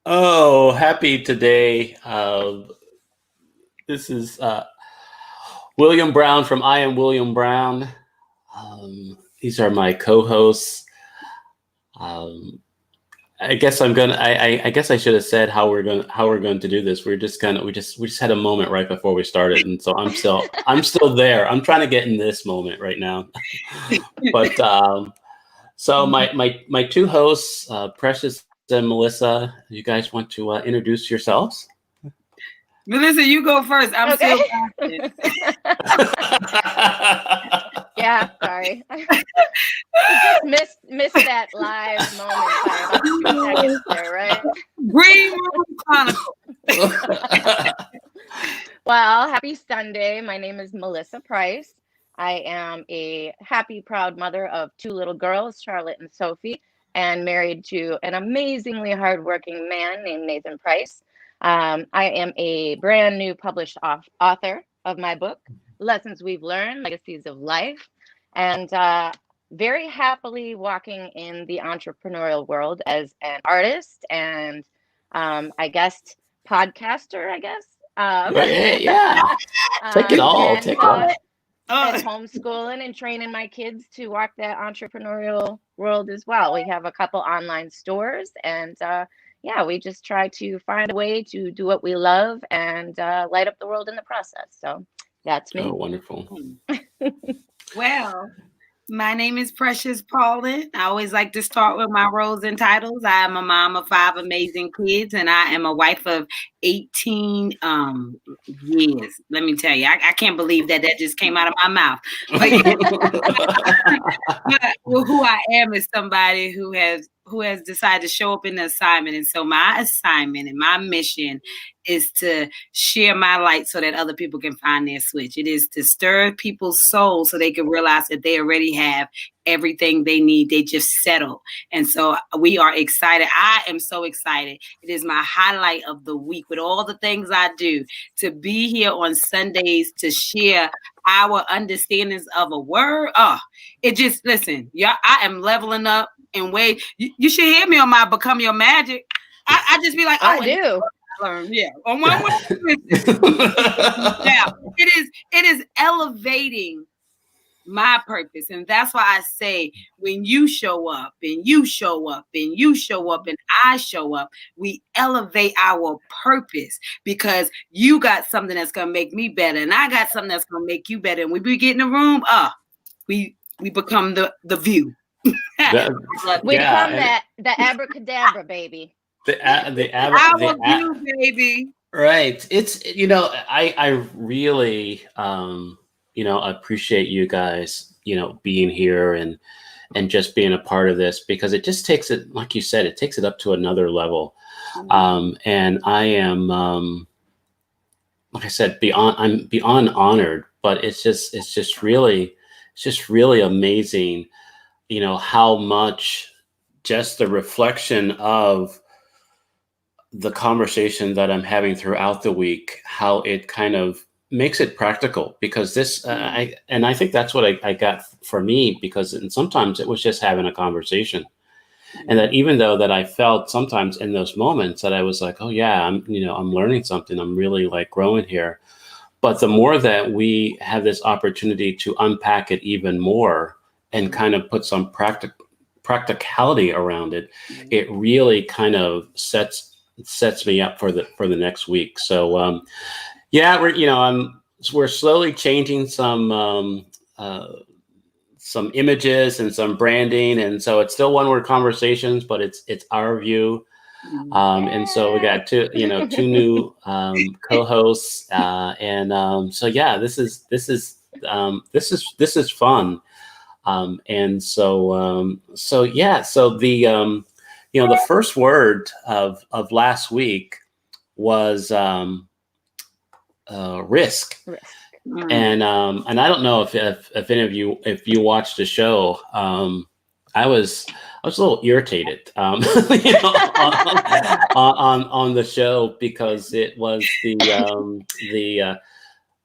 Oh, happy today. This is William Brown from I Am William Brown. These are my co-hosts. Um, I guess I'm gonna. I guess I should have said how we're going to do this. We just had a moment right before we started, and so I'm still there. I'm trying to get in this moment right now. But so my two hosts, Precious and Melissa, you guys want to introduce yourselves? Melissa, you go first. I'm Okay. still Yeah, sorry. We just missed that live moment by about 2 seconds there, right? Green Room Chronicle. Well, happy Sunday. My name is Melissa Price. I am a happy, proud mother of 2 little girls, Charlotte and Sophie, and married to an amazingly hardworking man named Nathan Price. I am a brand new published author of my book, Lessons We've Learned, Legacies of Life, and very happily walking in the entrepreneurial world as an artist and I guess podcaster, I guess. Yeah. Take it all. And, Take it all. And homeschooling and training my kids to walk that entrepreneurial world as well. We have a couple online stores, and yeah, we just try to find a way to do what we love and light up the world in the process. So that's me. Oh, wonderful. Well, my name is Precious Paulin. I always like to start with my roles and titles. I am a mom of 5 amazing kids, and I am a wife of 18 years. Let me tell you, I can't believe that just came out of my mouth. But, but who I am is somebody who has decided to show up in the assignment. And so my assignment and my mission is to share my light so that other people can find their switch. It is to stir people's souls so they can realize that they already have everything they need. They just settle. And so we are excited. I am so excited. It is my highlight of the week with all the things I do to be here on Sundays to share our understandings of a word. It just, listen, yeah, I am leveling up in ways. You should hear me on my Become Your Magic. I just be like, I do. Yeah, on my way. Now, it is elevating my purpose. And that's why I say when you show up and you show up and you show up and I show up, we elevate our purpose because you got something that's going to make me better and I got something that's going to make you better. And we get in the room, we become the view. We become the abracadabra, baby. Our view, baby. Right. It's, I really, appreciate you guys, being here and just being a part of this because it just takes it, like you said, it takes it up to another level. And I am, like I said, I'm beyond honored, but it's just really amazing, how much just the reflection of the conversation that I'm having throughout the week, how it kind of makes it practical because this, I think that's what I got for me because sometimes it was just having a conversation. And that even though that I felt sometimes in those moments that I was like, oh yeah, I'm learning something. I'm really like growing here. But the more that we have this opportunity to unpack it even more and kind of put some practicality around it, it really kind of sets me up for the next week. So yeah, we're slowly changing some images and some branding, and so it's still one word conversations, but it's our view. And so we got two new co-hosts, and so yeah, this is fun. And so yeah, so the first word of last week was risk. And I don't know if any of you watched the show. I was a little irritated, on the show because it was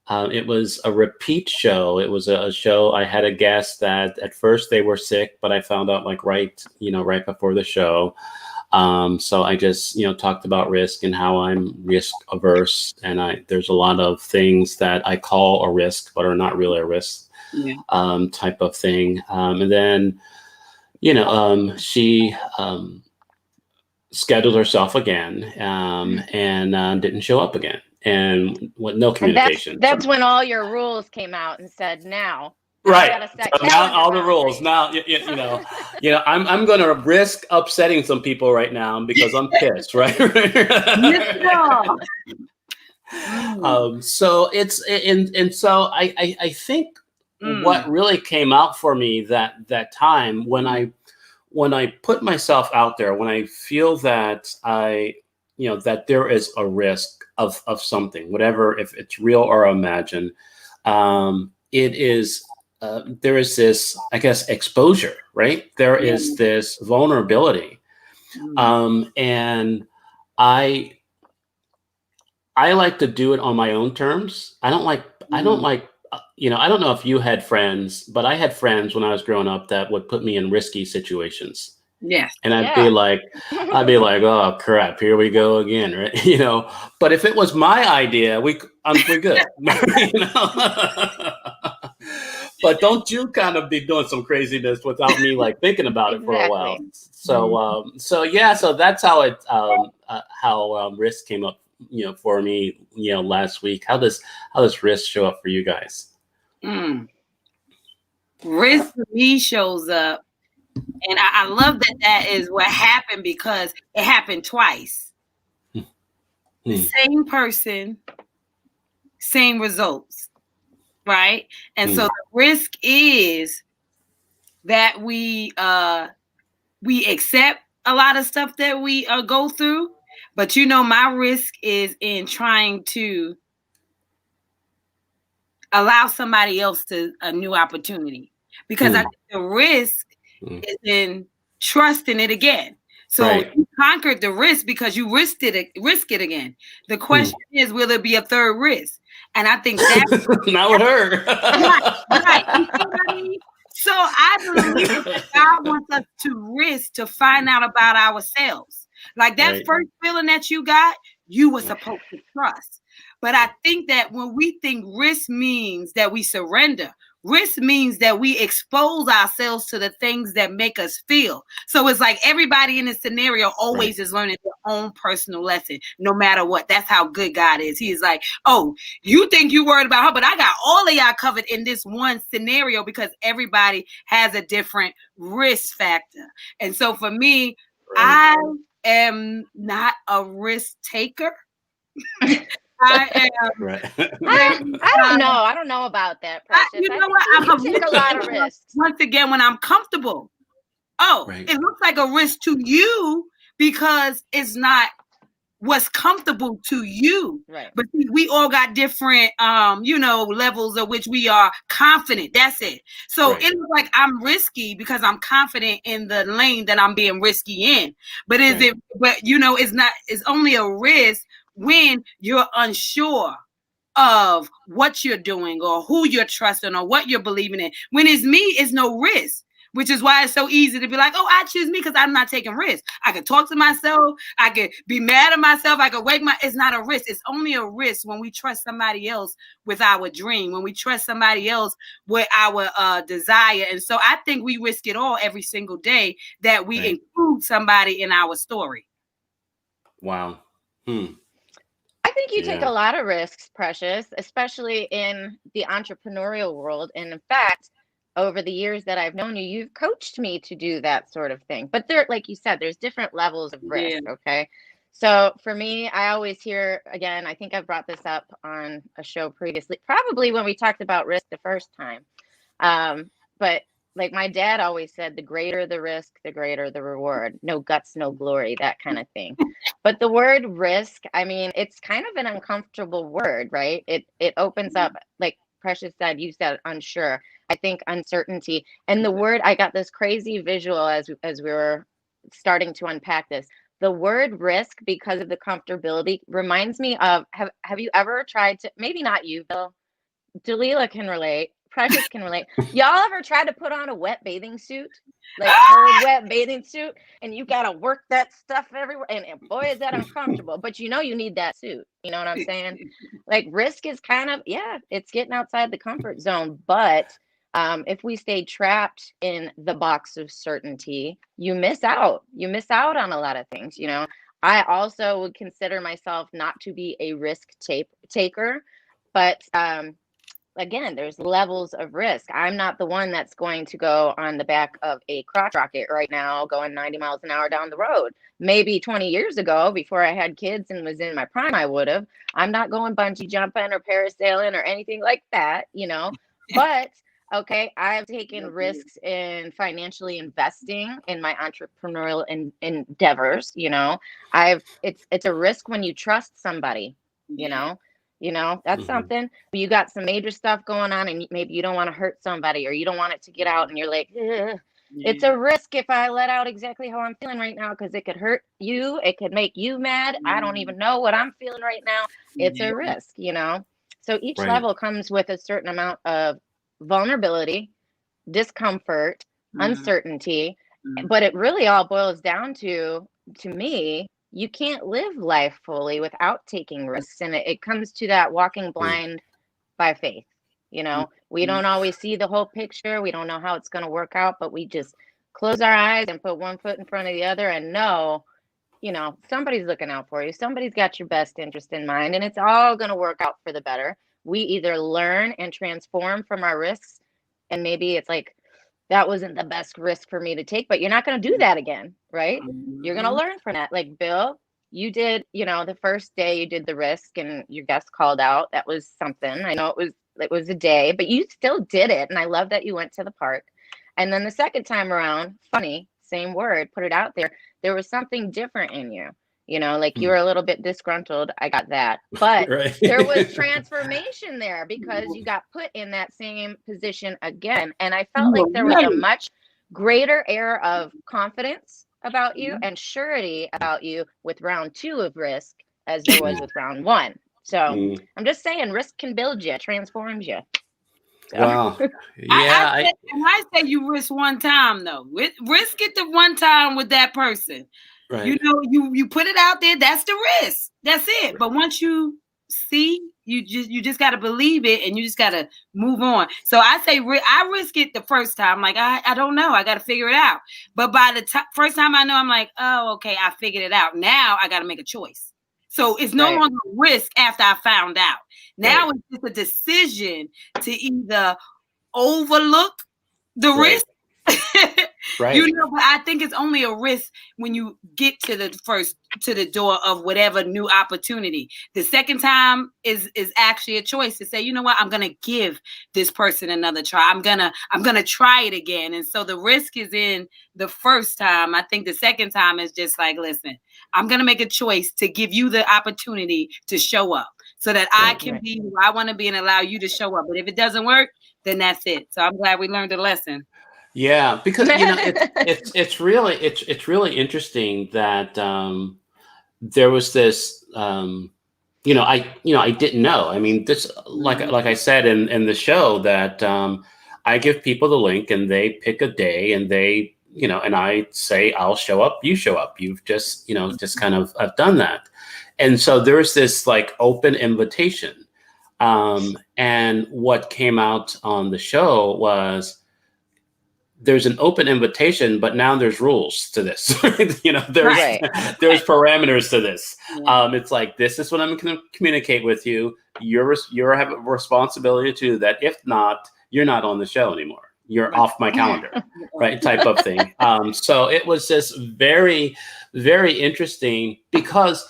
it was a repeat show. It was a show. I had a guest that at first they were sick, but I found out like right before the show. So I just, talked about risk and how I'm risk averse, and there's a lot of things that I call a risk but are not really a risk, Yeah. type of thing. And then, she scheduled herself again, and didn't show up again, and with no And communication. that's when all your rules came out and said, now you Right. got to set So now calendar all the rules. boundaries. Now, I'm going to risk upsetting some people right now because I'm pissed, right? So it's and so I think what really came out for me that time when I put myself out there, when I feel that that there is a risk of something, whatever, if it's real or imagined, it is. There is this, I guess, exposure, right? There is this vulnerability, and I like to do it on my own terms. I don't like. I don't know if you had friends, but I had friends when I was growing up that would put me in risky situations. Yes. And I'd be like, oh crap, here we go again, right? But if it was my idea, we're good. But don't you kind of be doing some craziness without me like thinking about it for a while. So so that's how risk came up, for me, last week. How does risk show up for you guys? Risk for me shows up, and I love that is what happened, because it happened twice. The same person, same results, right? And so the risk is that we accept a lot of stuff that we go through, but my risk is in trying to allow somebody else a new opportunity, because I think the risk is in trusting it again. So you conquered the risk because you risk it again. The question is, will there be a third risk? And I think that's not with her. right. You know what I mean? So I believe that God wants us to risk to find out about ourselves. Like that first feeling that you got, you were supposed to trust. But I think that when we think risk means that we surrender, risk means that we expose ourselves to the things that make us feel. So it's like everybody in this scenario always is learning their own personal lesson, no matter what. That's how good God is. He is like, oh, you think you worried about her, but I got all of y'all covered in this one scenario, because everybody has a different risk factor. And so for me, I am not a risk taker. I am. I don't know about that, Precious. You know what? You take a lot of risks. Once again, when I'm comfortable. It looks like a risk to you because it's not what's comfortable to you. Right. But we all got different, levels of which we are confident. That's it. So it looks like I'm risky because I'm confident in the lane that I'm being risky in. But it's not. It's only a risk when you're unsure of what you're doing or who you're trusting or what you're believing in. When it's me, it's no risk, which is why it's so easy to be like, oh, I choose me because I'm not taking risks. I can talk to myself. I can be mad at myself. I can it's not a risk. It's only a risk when we trust somebody else with our dream, when we trust somebody else with our desire. And so I think we risk it all every single day that we include somebody in our story. Wow. I think you take a lot of risks, Precious, especially in the entrepreneurial world. And in fact, over the years that I've known you, you've coached me to do that sort of thing. But there, like you said, there's different levels of risk. Okay. So for me, I always hear, again, I think I've brought this up on a show previously, probably when we talked about risk the first time. But like my dad always said, the greater the risk, the greater the reward. No guts, no glory, that kind of thing. But the word risk, I mean, it's kind of an uncomfortable word, right? It opens up, like Precious said, you said unsure. I think uncertainty. And the word, I got this crazy visual as we were starting to unpack this. The word risk, because of the comfortability, reminds me of, have you ever tried to, maybe not you, Bill, Dalila can relate, Precious can relate. Y'all ever tried to put on a wet bathing suit? Like cold wet bathing suit, and you gotta work that stuff everywhere. And boy, is that uncomfortable. But you need that suit. You know what I'm saying? Like risk is kind of, it's getting outside the comfort zone. But if we stay trapped in the box of certainty, you miss out. You miss out on a lot of things. I also would consider myself not to be a risk taker, but again, there's levels of risk. I'm not the one that's going to go on the back of a crotch rocket right now, going 90 miles an hour down the road. Maybe 20 years ago, before I had kids and was in my prime, I would have. I'm not going bungee jumping or parasailing or anything like that, But okay, I've taken risks in financially investing in my entrepreneurial endeavors. It's a risk when you trust somebody, that's something. You got some major stuff going on and maybe you don't want to hurt somebody or you don't want it to get out and you're like, it's a risk if I let out exactly how I'm feeling right now because it could hurt you. It could make you mad. I don't even know what I'm feeling right now. It's a risk, So each level comes with a certain amount of vulnerability, discomfort, uncertainty. But it really all boils down to me, you can't live life fully without taking risks. And it comes to that walking blind by faith. We don't always see the whole picture. We don't know how it's going to work out, but we just close our eyes and put one foot in front of the other and know, somebody's looking out for you. Somebody's got your best interest in mind, and it's all going to work out for the better. We either learn and transform from our risks, and maybe it's like, that wasn't the best risk for me to take, but you're not going to do that again, right? You're going to learn from that. Like Bill, you did, the first day you did the risk and your guest called out. That was something. I know it was a day, but you still did it. And I love that you went to the park. And then the second time around, funny, same word, put it out there. There was something different in you. Like you were a little bit disgruntled. I got that. But there was transformation there because you got put in that same position again. And I felt like there was a much greater air of confidence about you and surety about you with round 2 of risk as there was with round 1. So I'm just saying risk can build you, transforms you. So. Wow. Yeah. I say you risk one time though. Risk it the one time with that person. Right. You put it out there. That's the risk. That's it. But once you see, you just got to believe it, and you just got to move on. So I say I risk it the first time. Like I don't know. I got to figure it out. But by the first time I know, I'm like, oh, okay, I figured it out. Now I got to make a choice. So it's no longer risk after I found out. Now it's just a decision to either overlook the risk. Right. But I think it's only a risk when you get to the door of whatever new opportunity. The second time is actually a choice to say, you know what, I'm gonna give this person another try. I'm gonna try it again. And so the risk is in the first time. I think the second time is just like, listen, I'm gonna make a choice to give you the opportunity to show up so that I can be who I want to be and allow you to show up. But if it doesn't work, then that's it. So I'm glad we learned a lesson. Yeah, because it's really interesting that there was this I didn't know. I mean, this like I said in the show that I give people the link and they pick a day and they and I say I'll show up, you show up. You've just just kind of I've done that, and so there's this like open invitation, and what came out on the show was. There's an open invitation, but now there's rules to this. There's parameters to this. It's like, this is what I'm going to communicate with you. You have a responsibility to do that. If not, you're not on the show anymore. You're off my calendar, right? Type of thing. So it was just very, very interesting because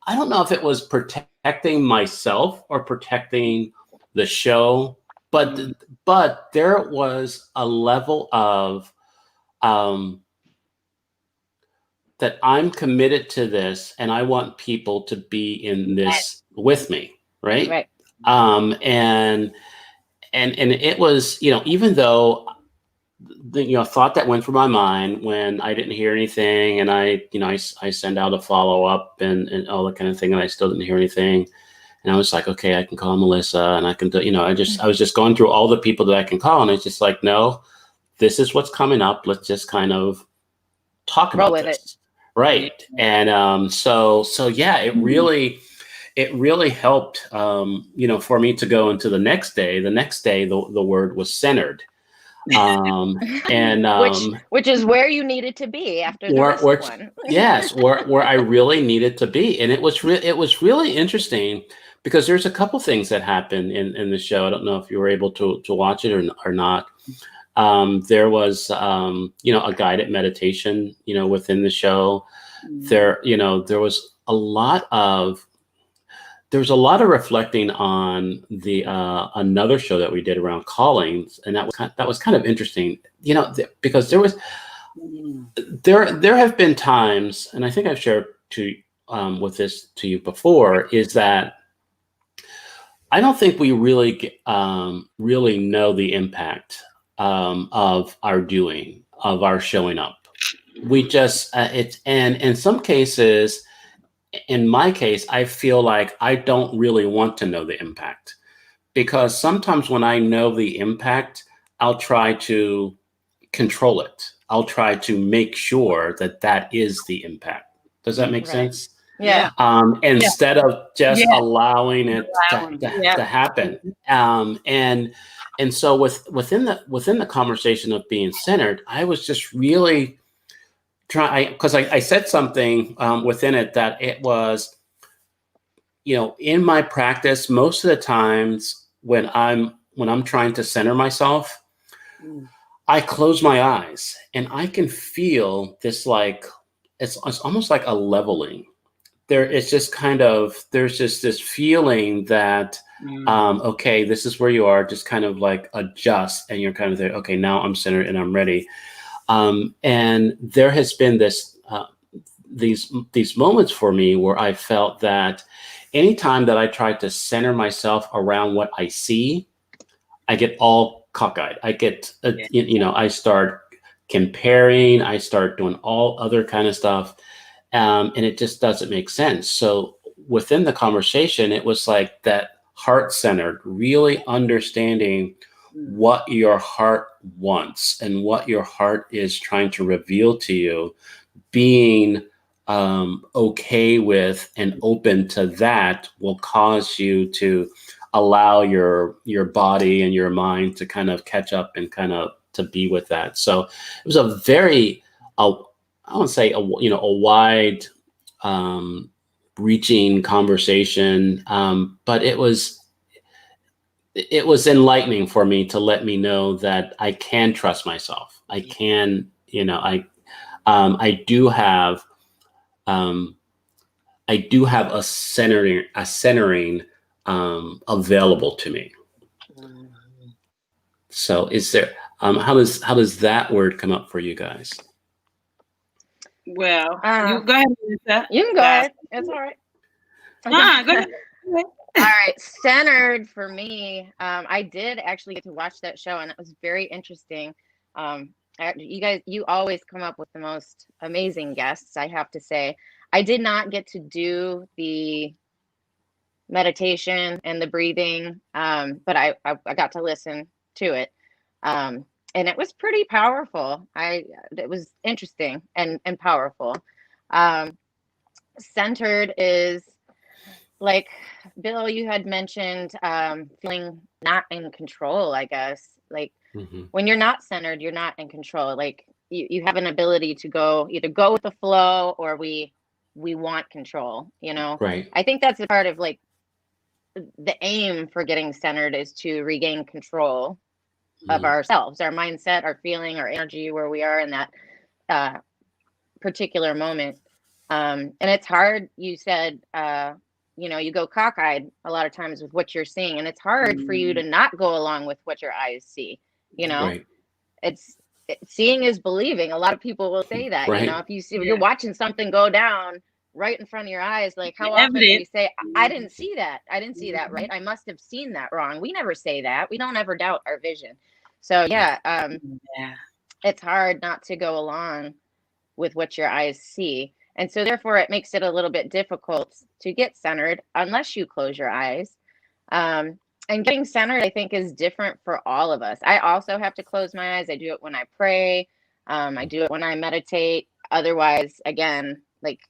I don't know if it was protecting myself or protecting the show. But there was a level of that I'm committed to this, and I want people to be in this with me, right? And it was, even though the thought that went through my mind when I didn't hear anything, and I send out a follow up and all that kind of thing, and I still didn't hear anything. And I was like, okay, I can call Melissa, and I can do, I was just going through all the people that I can call, and it's just like, no, this is what's coming up. Let's just kind of talk Roll about with this. Right. And so yeah, it really helped, for me to go into the next day. The next day, the word was centered. And which is where you needed to be after the risk one. Yes, where I really needed to be. And it was really interesting because there's a couple things that happened in the show. I don't know if you were able to watch it or not. There was, a guided meditation, within the show. There was a lot of reflecting on the another show that we did around callings, and that was kind of interesting, because there have been times, and I think I've shared with this to you before, is that I don't think we really know the impact of our doing, of our showing up. We just and in some cases, in my case, I feel like I don't really want to know the impact, because sometimes when I know the impact, I'll try to control it. I'll try to make sure that is the impact. Does that make sense? Yeah. Instead of just allowing it to happen. And so within the conversation of being centered, I was just really trying, because I said something within it that it was, in my practice, most of the times when I'm trying to center myself, I close my eyes and I can feel this, like it's almost like a leveling. It's just kind of, there's just this feeling that okay, this is where you are, just kind of like adjust, and you're kind of there, okay, now I'm centered and I'm ready. And there has been these moments for me where I felt that anytime that I tried to center myself around what I see, I get all cockeyed. I get, I start comparing, I start doing all other kind of stuff. And it just doesn't make sense. So within the conversation, it was like that heart-centered, really understanding what your heart wants and what your heart is trying to reveal to you, being okay with and open to that will cause you to allow your body and your mind to kind of catch up and kind of to be with that. So it was a very, I won't say a wide reaching conversation, but it was enlightening for me to let me know that I can trust myself. I can, I do have a centering available to me. So is there, how does that word come up for you guys? Well, you go ahead, Lisa. You can go ahead. It's all right. Go ahead. All right, centered for me. I did actually get to watch that show, and it was very interesting. You always come up with the most amazing guests, I have to say. I did not get to do the meditation and the breathing, but I got to listen to it, and it was pretty powerful. It was interesting and powerful. Centered is, like Bill, you had mentioned, feeling not in control, I guess. Like when you're not centered, you're not in control. Like you have an ability to either go with the flow, or we want control, Right. I think that's a part of, like, the aim for getting centered is to regain control of ourselves, our mindset, our feeling, our energy, where we are in that particular moment. And it's hard. You said, you go cockeyed a lot of times with what you're seeing, and it's hard for you to not go along with what your eyes see. Right. Seeing is believing. A lot of people will say that. Right. If you're watching something go down right in front of your eyes, like, how often do we say, I didn't see that, right? I must have seen that wrong. We never say that. We don't ever doubt our vision. So it's hard not to go along with what your eyes see. And so therefore it makes it a little bit difficult to get centered unless you close your eyes. And getting centered, I think, is different for all of us. I also have to close my eyes. I do it when I pray. I do it when I meditate. Otherwise, again, like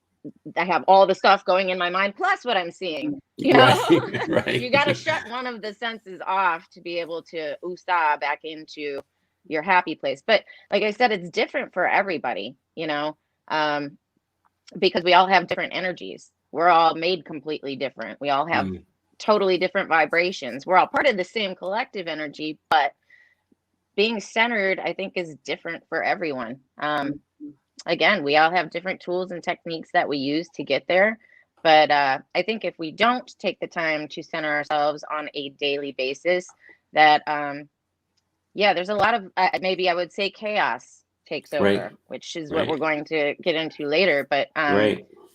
I have all the stuff going in my mind, plus what I'm seeing. You know, Right. you got to shut one of the senses off to be able to USA back into your happy place. But like I said, it's different for everybody, you know, because we all have different energies. We're all made completely different. We all have totally different vibrations. We're all part of the same collective energy, but being centered, I think, is different for everyone. Again, we all have different tools and techniques that we use to get there. But I think if we don't take the time to center ourselves on a daily basis, that, there's a lot of, maybe I would say chaos takes over, which is what we're going to get into later. But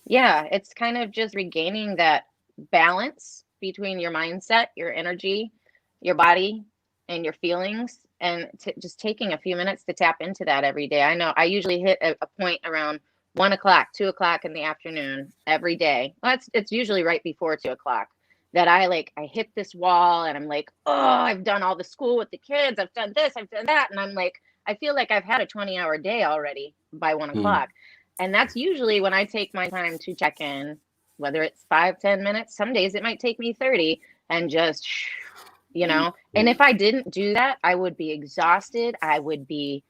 yeah, it's kind of just regaining that balance between your mindset, your energy, your body, and your feelings, and just taking a few minutes to tap into that every day. I know I usually hit a point around 1 o'clock, 2 o'clock in the afternoon every day. Well, it's usually right before 2 o'clock that I hit this wall and I'm like, oh, I've done all the school with the kids. I've done this, I've done that. And I'm like, I feel like I've had a 20-hour day already by 1 o'clock. And that's usually when I take my time to check in, whether it's 5-10 minutes. Some days it might take me 30, and just, you know, and if I didn't do that, I would be exhausted. I would be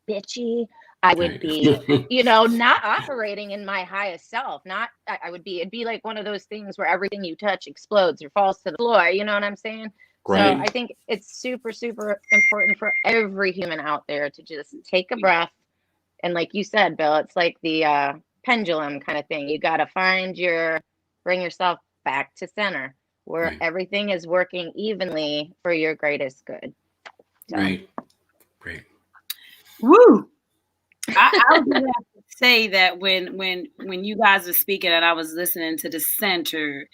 bitchy. I would be, you know, not operating in my highest self. It'd be like one of those things where everything you touch explodes or falls to the floor. You know what I'm saying? So I think it's super, super important for every human out there to just take a breath. And like you said, Bill, it's like the pendulum kind of thing. You got to bring yourself back to center where everything is working evenly for your greatest good. So. Great. Woo! I was gonna have to say that when you guys were speaking and I was listening to the center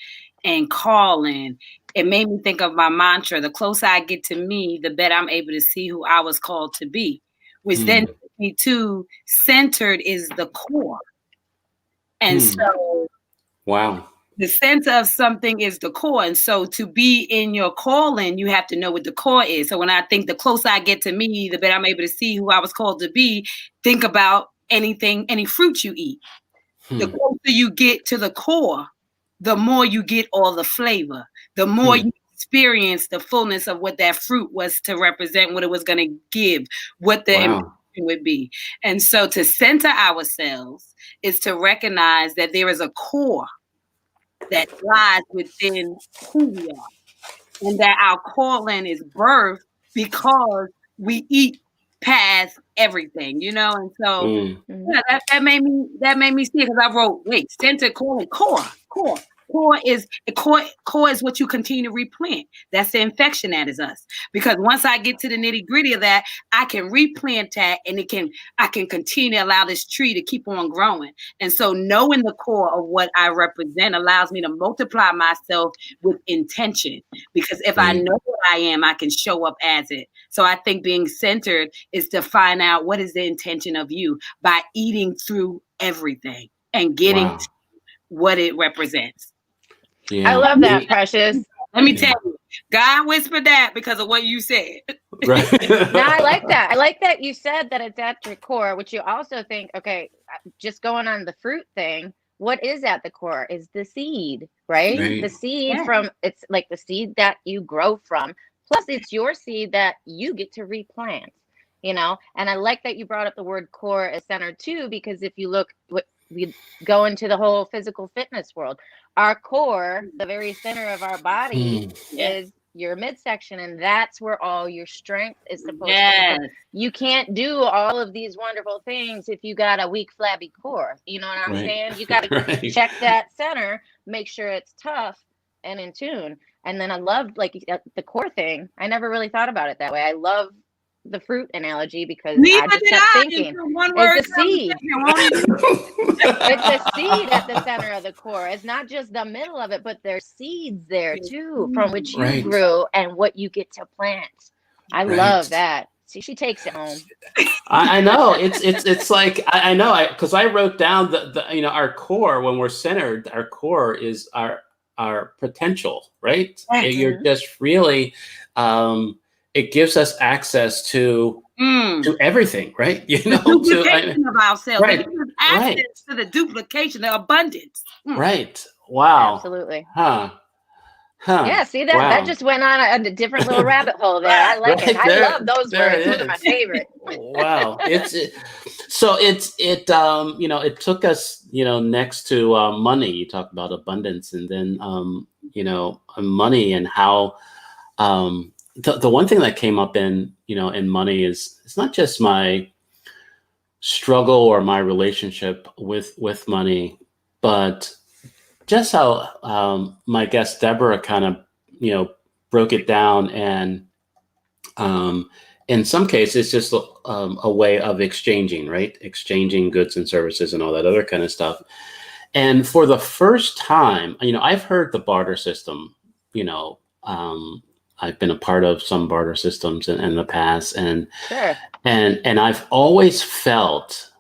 and calling, it made me think of my mantra: the closer I get to me, the better I'm able to see who I was called to be. Which then took me to centered is the core. And so the center of something is the core. And so to be in your calling, you have to know what the core is. So when I think the closer I get to me, the better I'm able to see who I was called to be, think about any fruit you eat. The closer you get to the core, the more you get all the flavor, the more you experience the fullness of what that fruit was to represent, what it was going to give, what the impression would be. And so to center ourselves is to recognize that there is a core that lies within who we are, and that our calling is birth because we eat past everything, you know. And so that made me see it, because I wrote, center, calling, core is what you continue to replant. That's the infection that is us. Because once I get to the nitty gritty of that, I can replant that, and I can continue to allow this tree to keep on growing. And so knowing the core of what I represent allows me to multiply myself with intention. Because if I know what I am, I can show up as it. So I think being centered is to find out what is the intention of you by eating through everything and getting to what it represents. I love that, Precious. Let me tell you, God whispered that because of what you said. No, I like that. I like that you said that it's at your core, which you also think, okay, just going on the fruit thing, what is at the core is the seed, right? The seed it's like the seed that you grow from, plus it's your seed that you get to replant, you know? And I like that you brought up the word core as center too, because if you look, we go into the whole physical fitness world. Our core, the very center of our body, is your midsection, and that's where all your strength is supposed to come from. You can't do all of these wonderful things if you got a weak, flabby core. You know what I'm saying? You got to check that center, make sure it's tough and in tune. And then I love the core thing. I never really thought about it that way. I love the fruit analogy because I just kept thinking it's a seed. It's a seed at the center of the core. It's not just the middle of it, but there's seeds there too, from which you grew and what you get to plant. I love that. See, she takes it home. I know it's like I know because I wrote down the our core. When we're centered, our core is our potential, right? You're just really it gives us access to everything, right? The duplication of ourselves. Right, It gives us access to the duplication, the abundance. Right. Wow. Absolutely. Huh. Yeah, see that just went on a different little rabbit hole there. I like it. I love those words. Those are my favorite. Wow. It took us, next to money. You talk about abundance, and then money, and how the one thing that came up in money is it's not just my struggle or my relationship with money, but just how my guest Deborah kind of broke it down, and in some cases it's just a way of exchanging, right? Exchanging goods and services and all that other kind of stuff. And for the first time, I've heard the barter system. I've been a part of some barter systems in the past, and sure. and I've always felt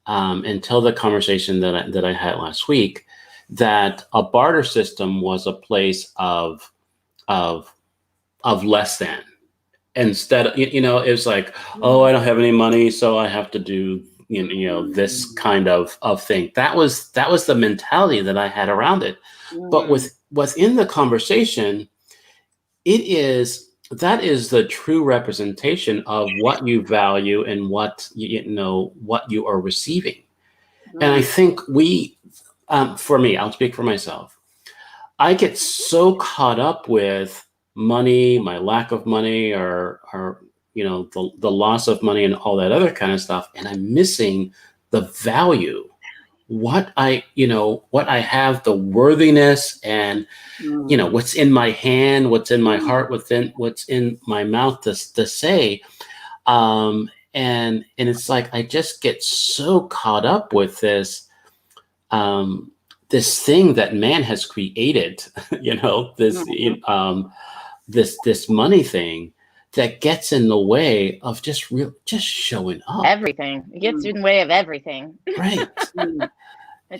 until the conversation that I had last week, that a barter system was a place of less than. Instead of, it was like, oh, I don't have any money, so I have to do this kind of thing. That was the mentality that I had around it. But within the conversation, that is the true representation of what you value and what what you are receiving. And I think for me, I'll speak for myself. I get so caught up with money, my lack of money, or the loss of money and all that other kind of stuff, and I'm missing the value, what I have, the worthiness, and what's in my hand, what's in my heart, what's in my mouth to say. And it's like I just get so caught up with this this thing that man has created, this money thing that gets in the way of just showing up. Everything. It gets in the way of everything. Right.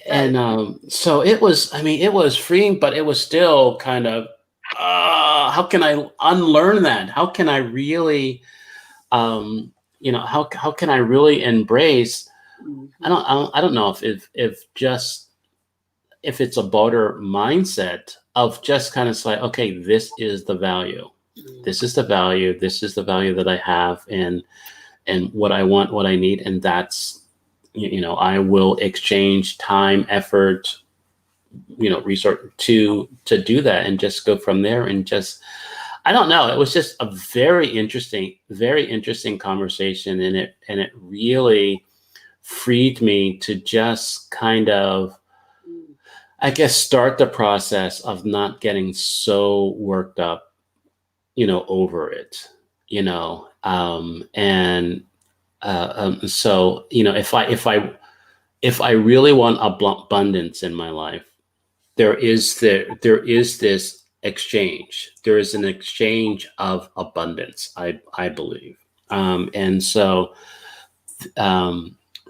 And so it was freeing, but it was still kind of how can I unlearn that? How can I really how can I really embrace? I don't know if it's a barter mindset of just kind of like, okay, this is the value. This is the value. This is the value that I have, and what I want, what I need, and that's I will exchange time, effort, resort to do that, and just go from there. And just, I don't know. It was just a very interesting conversation, and it really freed me to just kind of, I guess, start the process of not getting so worked up, over it, so, if I really want abundance in my life, there is this exchange. There is an exchange of abundance, I believe. And so,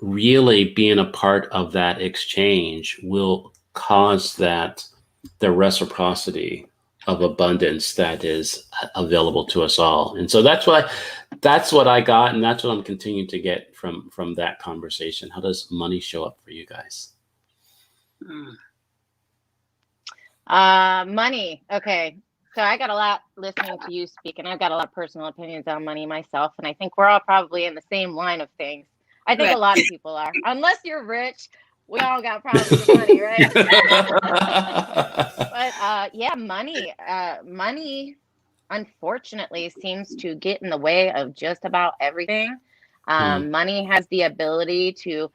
really being a part of that exchange will cause the reciprocity of abundance that is available to us all. And so that's what I got, and that's what I'm continuing to get from that conversation. How does money show up for you guys? Money. Okay. So I got a lot listening to you speak, and I've got a lot of personal opinions on money myself. And I think we're all probably in the same line of things. I think a lot of people are. Unless you're rich, we all got problems with money, right? But yeah, money. Money, unfortunately, seems to get in the way of just about everything. Money has the ability to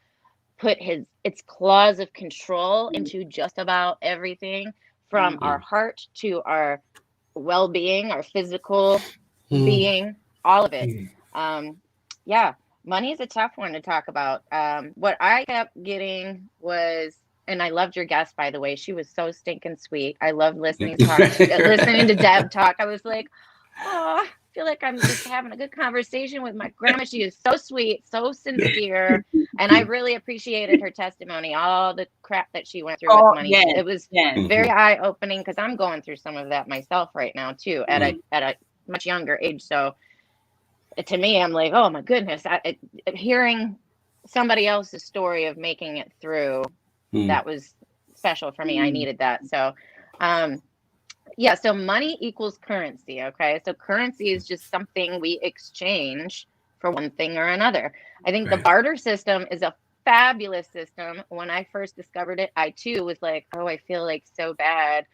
put its claws of control into just about everything, from our heart to our well-being, our physical being, all of it. Yeah, money is a tough one to talk about. What I kept getting was, and I loved your guest, by the way. She was so stinking sweet. I loved listening to Deb talk. I was like, oh, feel like I'm just having a good conversation with my grandma. She is so sweet, so sincere. And I really appreciated her testimony, all the crap that she went through with money. yes, It was yes. very eye-opening because I'm going through some of that myself right now too, at a much younger age. So to me, I'm like, oh my goodness, hearing somebody else's story of making it through, that was special for me. I needed that. So yeah, so money equals currency. Okay, so currency is just something we exchange for one thing or another. I think the barter system is a fabulous system. When I first discovered it, I too was like, oh, I feel like so bad.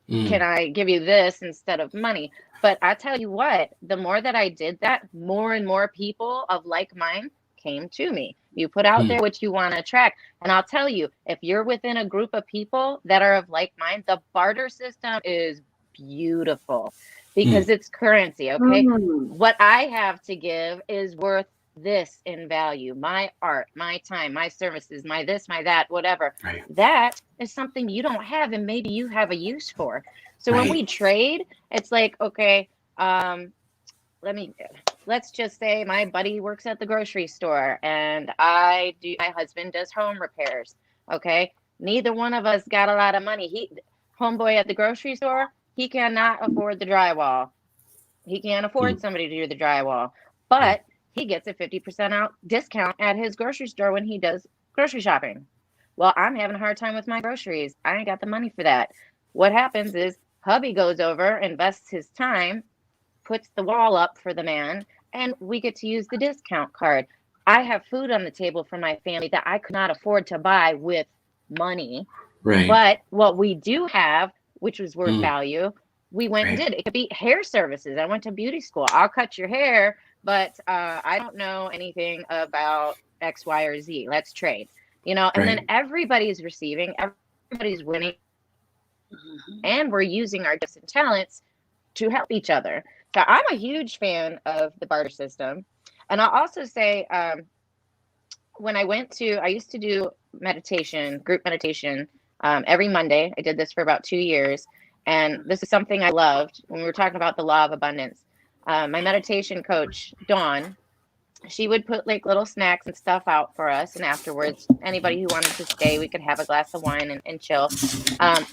Can I give you this instead of money? But I tell you what, the more that I did that, more and more people of like mind came to me. You put out there what you want to attract. And I'll tell you, if you're within a group of people that are of like mind, the barter system is beautiful because it's currency. Okay. What I have to give is worth this in value: my art, my time, my services, my this, my that, whatever. That is something you don't have and maybe you have a use for. So when we trade, it's like, okay, let's just say my buddy works at the grocery store and my husband does home repairs. Okay, neither one of us got a lot of money. Homeboy at the grocery store, he cannot afford the drywall. He can't afford somebody to do the drywall, but he gets a 50% out discount at his grocery store when he does grocery shopping. Well, I'm having a hard time with my groceries. I ain't got the money for that. What happens is hubby goes over, invests his time, puts the wall up for the man, and we get to use the discount card. I have food on the table for my family that I could not afford to buy with money. But what we do have, which was worth value, we went and did. It could be hair services. I went to beauty school. I'll cut your hair, but I don't know anything about X, Y, or Z. Let's trade. And then everybody's receiving, everybody's winning, and we're using our gifts and talents to help each other. So I'm a huge fan of the barter system. And I'll also say, when I used to do meditation, group meditation, every Monday. I did this for about 2 years. And this is something I loved when we were talking about the law of abundance. My meditation coach, Dawn, she would put like little snacks and stuff out for us. And afterwards, anybody who wanted to stay, we could have a glass of wine and chill.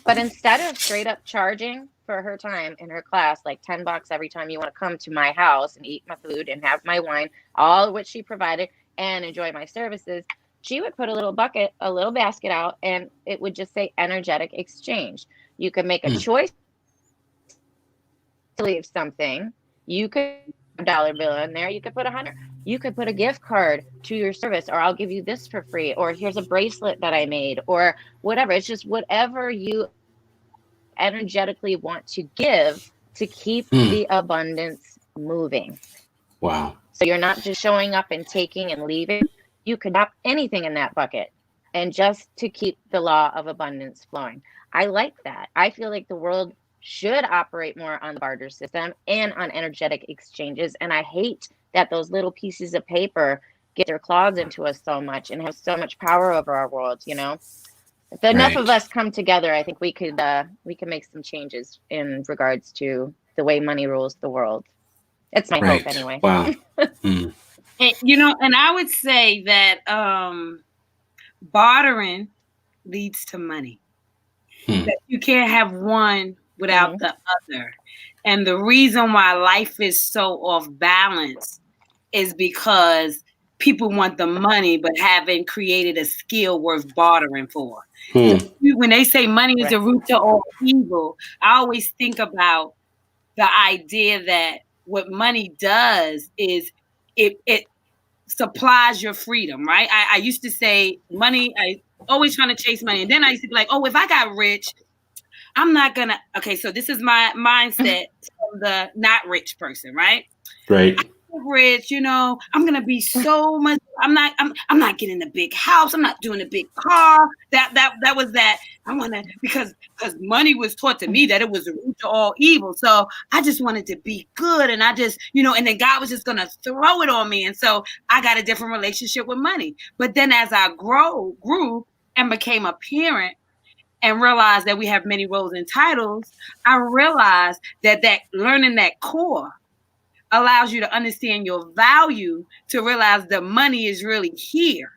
But instead of straight up charging for her time in her class, like $10 every time you want to come to my house and eat my food and have my wine, all of which she provided, and enjoy my services, she would put a little basket out, and it would just say energetic exchange. You could make a choice to leave something. You could put a dollar bill in there. You could put 100. You could put a gift card to your service, or I'll give you this for free, or here's a bracelet that I made, or whatever. It's just whatever you energetically want to give to keep the abundance moving. Wow. So you're not just showing up and taking and leaving. You could drop anything in that bucket, and just to keep the law of abundance flowing. I like that. I feel like the world should operate more on the barter system and on energetic exchanges. And I hate that those little pieces of paper get their claws into us so much and have so much power over our world. If enough of us come together, I think we can make some changes in regards to the way money rules the world. It's my hope anyway. Wow. And, and I would say that bartering leads to money. That you can't have one without the other. And the reason why life is so off balance is because people want the money but haven't created a skill worth bartering for. So when they say money is the root to all evil, I always think about the idea that what money does is it supplies your freedom, right? I used to say money, I always trying to chase money. And then I used to be like, oh, if I got rich, I'm not gonna. Okay, so this is my mindset from the not rich person, right? Right. I'm rich, I'm gonna be so much. I'm not getting a big house. I'm not doing a big car. That was that. I want to because money was taught to me that it was the root to all evil. So I just wanted to be good, and I just and then God was just gonna throw it on me, and so I got a different relationship with money. But then as I grew and became a parent, and realized that we have many roles and titles, I realized that learning that core allows you to understand your value, to realize the money is really here.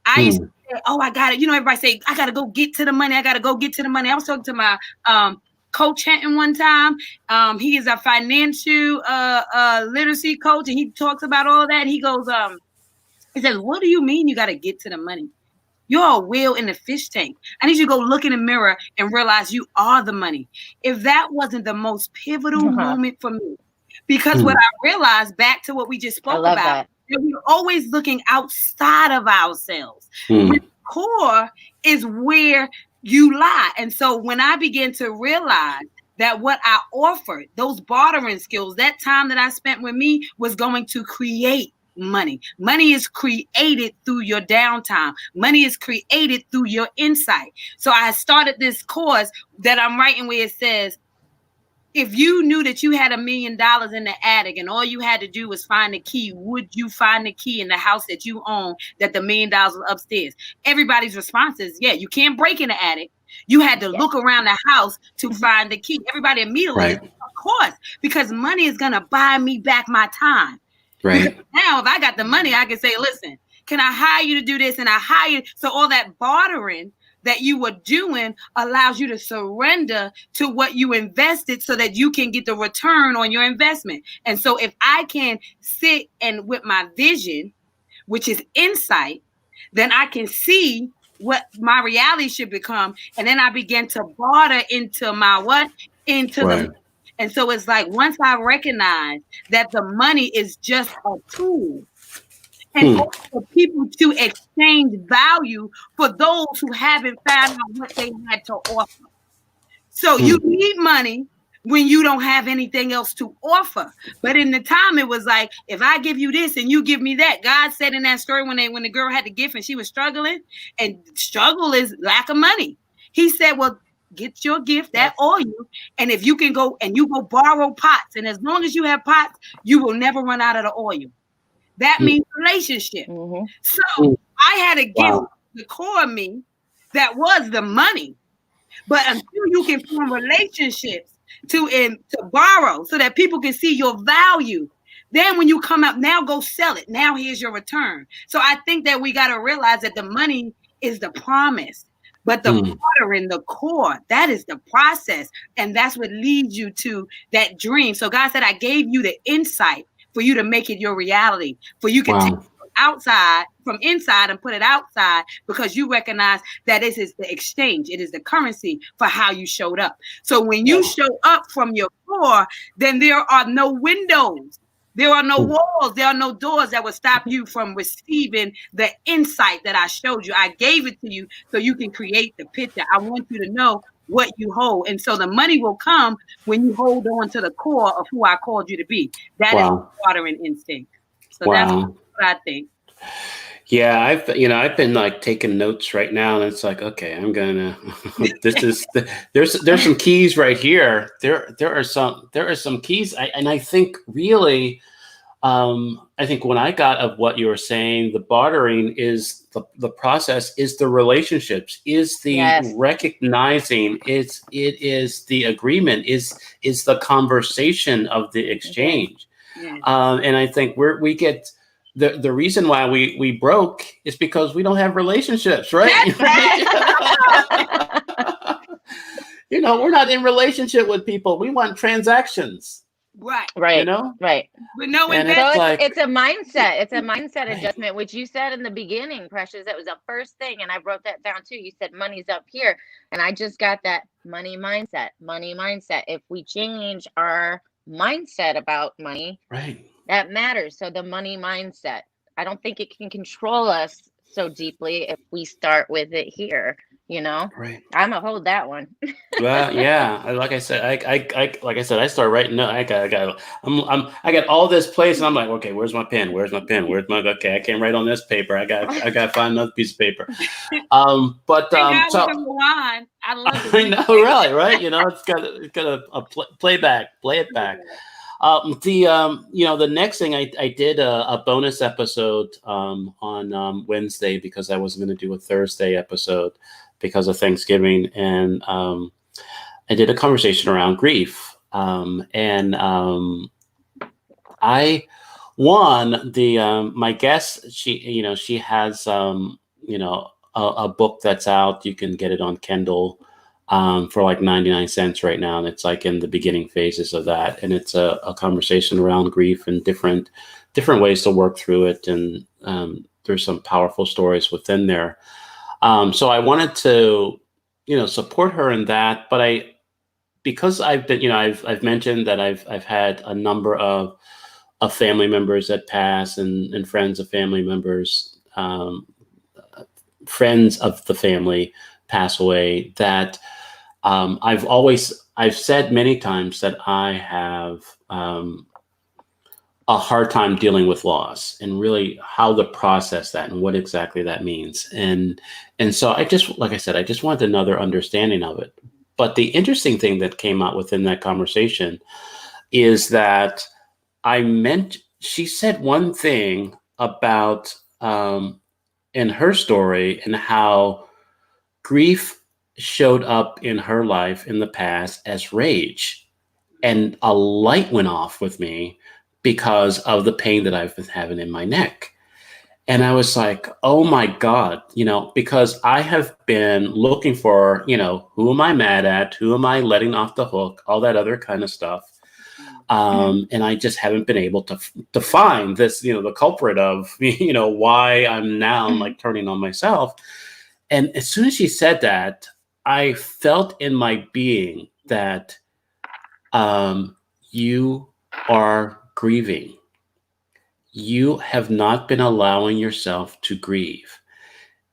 I used to say, oh, I got it. You know, everybody say, I got to go get to the money. I got to go get to the money. I was talking to my coach Hinton one time. He is a financial literacy coach, and he talks about all that. He goes, he says, what do you mean you got to get to the money? You're a whale in the fish tank. I need you to go look in the mirror and realize you are the money. If that wasn't the most pivotal moment for me, because what I realized, back to what we just spoke about, that we're always looking outside of ourselves. The core is where you lie. And so when I began to realize that what I offered, those bartering skills, that time that I spent with me was going to create money. Money is created through your downtime. Money is created through your insight. So I started this course that I'm writing where it says, if you knew that you had $1 million in the attic and all you had to do was find the key, would you find the key in the house that you own that the $1 million was upstairs? Everybody's response is, yeah, you can't break in the attic. You had to look around the house to find the key. Everybody immediately, of course, because money is going to buy me back my time. Right. Because now, if I got the money, I can say, listen, can I hire you to do this? And I hire you. So all that bartering that you were doing allows you to surrender to what you invested so that you can get the return on your investment. And so if I can sit and with my vision, which is insight, then I can see what my reality should become. And then I begin to barter into my what? Into the. And so it's like, once I recognize that the money is just a tool, and for people to exchange value for those who haven't found out what they had to offer. So you need money when you don't have anything else to offer. But in the time, it was like, if I give you this and you give me that. God said in that story when the girl had the gift and she was struggling, and struggle is lack of money. He said, well, get your gift, that oil, and if you can go and you go borrow pots, and as long as you have pots, you will never run out of the oil. That means relationship. So I had a gift, the core of me, that was the money. But until you can form relationships to borrow so that people can see your value, then when you come up, now go sell it. Now here's your return. So I think that we got to realize that the money is the promise, but the bartering, the core, that is the process. And that's what leads you to that dream. So God said, I gave you the insight for you to make it your reality, for you can take it outside from inside and put it outside, because you recognize that this is the exchange. It is the currency for how you showed up. So when you show up from your core, then there are no windows. There are no walls. There are no doors that will stop you from receiving the insight that I showed you. I gave it to you so you can create the picture. I want you to know what you hold. And so the money will come when you hold on to the core of who I called you to be. That is bartering instinct. So that's what I think. Yeah, I've been like taking notes right now, and it's like, okay, I'm gonna. There's some keys right here. There are some keys, and I think really, I think when I got of what you were saying, the bartering is the process, is the relationships, is the recognizing, it is the agreement, is the conversation of the exchange, and I think we get. The reason why we broke is because we don't have relationships, right? We're not in relationship with people. We want transactions. Right. Right. But no, it's a mindset. It's a mindset adjustment, which you said in the beginning, Precious. That was the first thing, and I wrote that down too. You said money's up here, and I just got that money mindset. Money mindset. If we change our mindset about money, that matters. So the money mindset, I don't think it can control us so deeply if we start with it here, Right. I'm gonna hold that one. Well, yeah. Like I said, I start writing. No, I got all this place, and I'm like, okay, where's my pen? Okay, I can't write on this paper. I got to find another piece of paper. I love it. I know, really, right? It's got a play it back. The next thing I did a bonus episode on Wednesday, because I wasn't going to do a Thursday episode because of Thanksgiving, and I did a conversation around grief, and one, the my guest, she has a book that's out. You can get it on Kindle for like 99 cents right now, and it's like in the beginning phases of that, and it's a conversation around grief and different ways to work through it, and there's some powerful stories within there. So I wanted to support her in that, but because I've been, I've mentioned that I've had a number of family members that pass, and friends of family members, friends of the family pass away, that I've said many times that I have a hard time dealing with loss, and really how to process that and what exactly that means. And so like I said, I just wanted another understanding of it. But the interesting thing that came out within that conversation is that she said one thing about in her story, and how grief showed up in her life in the past as rage, and a light went off with me because of the pain that I've been having in my neck. And I was like, oh my God, because I have been looking for, who am I mad at? Who am I letting off the hook? All that other kind of stuff. And I just haven't been able to find this, the culprit of, why I'm now like turning on myself. And as soon as she said that, I felt in my being that you are grieving. You have not been allowing yourself to grieve.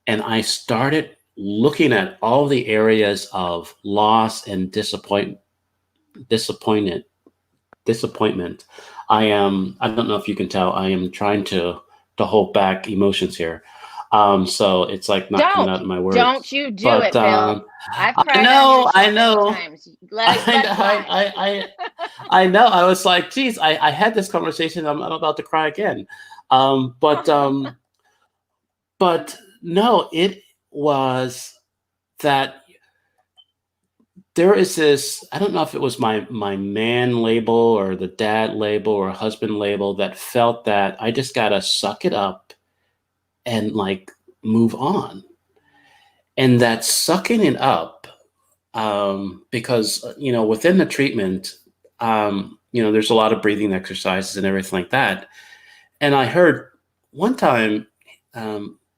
And I started looking at all the areas of loss and disappointment. I don't know if you can tell, I am trying to hold back emotions here. So it's like not coming out of my words. Don't you do it, Bill. I've cried I know. Times. Let it fly. I know. I was like, geez, I had this conversation. I'm about to cry again. But no, it was that there is this, I don't know if it was my man label or the dad label or husband label, that felt that I just got to suck it up and like move on. And that sucking it up, because, within the treatment, there's a lot of breathing exercises and everything like that. And I heard one time,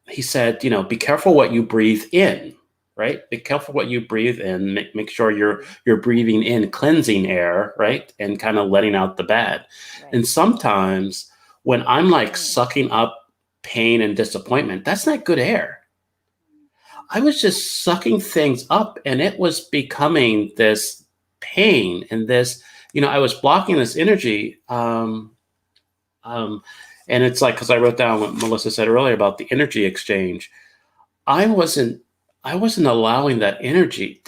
he said, be careful what you breathe in, right? Be careful what you breathe in. Make sure you're breathing in cleansing air, right? And kind of letting out the bad. Right. And sometimes when I'm like sucking up pain and disappointment, that's not good air. I was just sucking things up, and it was becoming this pain and this, I was blocking this energy. And it's like, because I wrote down what Melissa said earlier about the energy exchange. I wasn't allowing that energy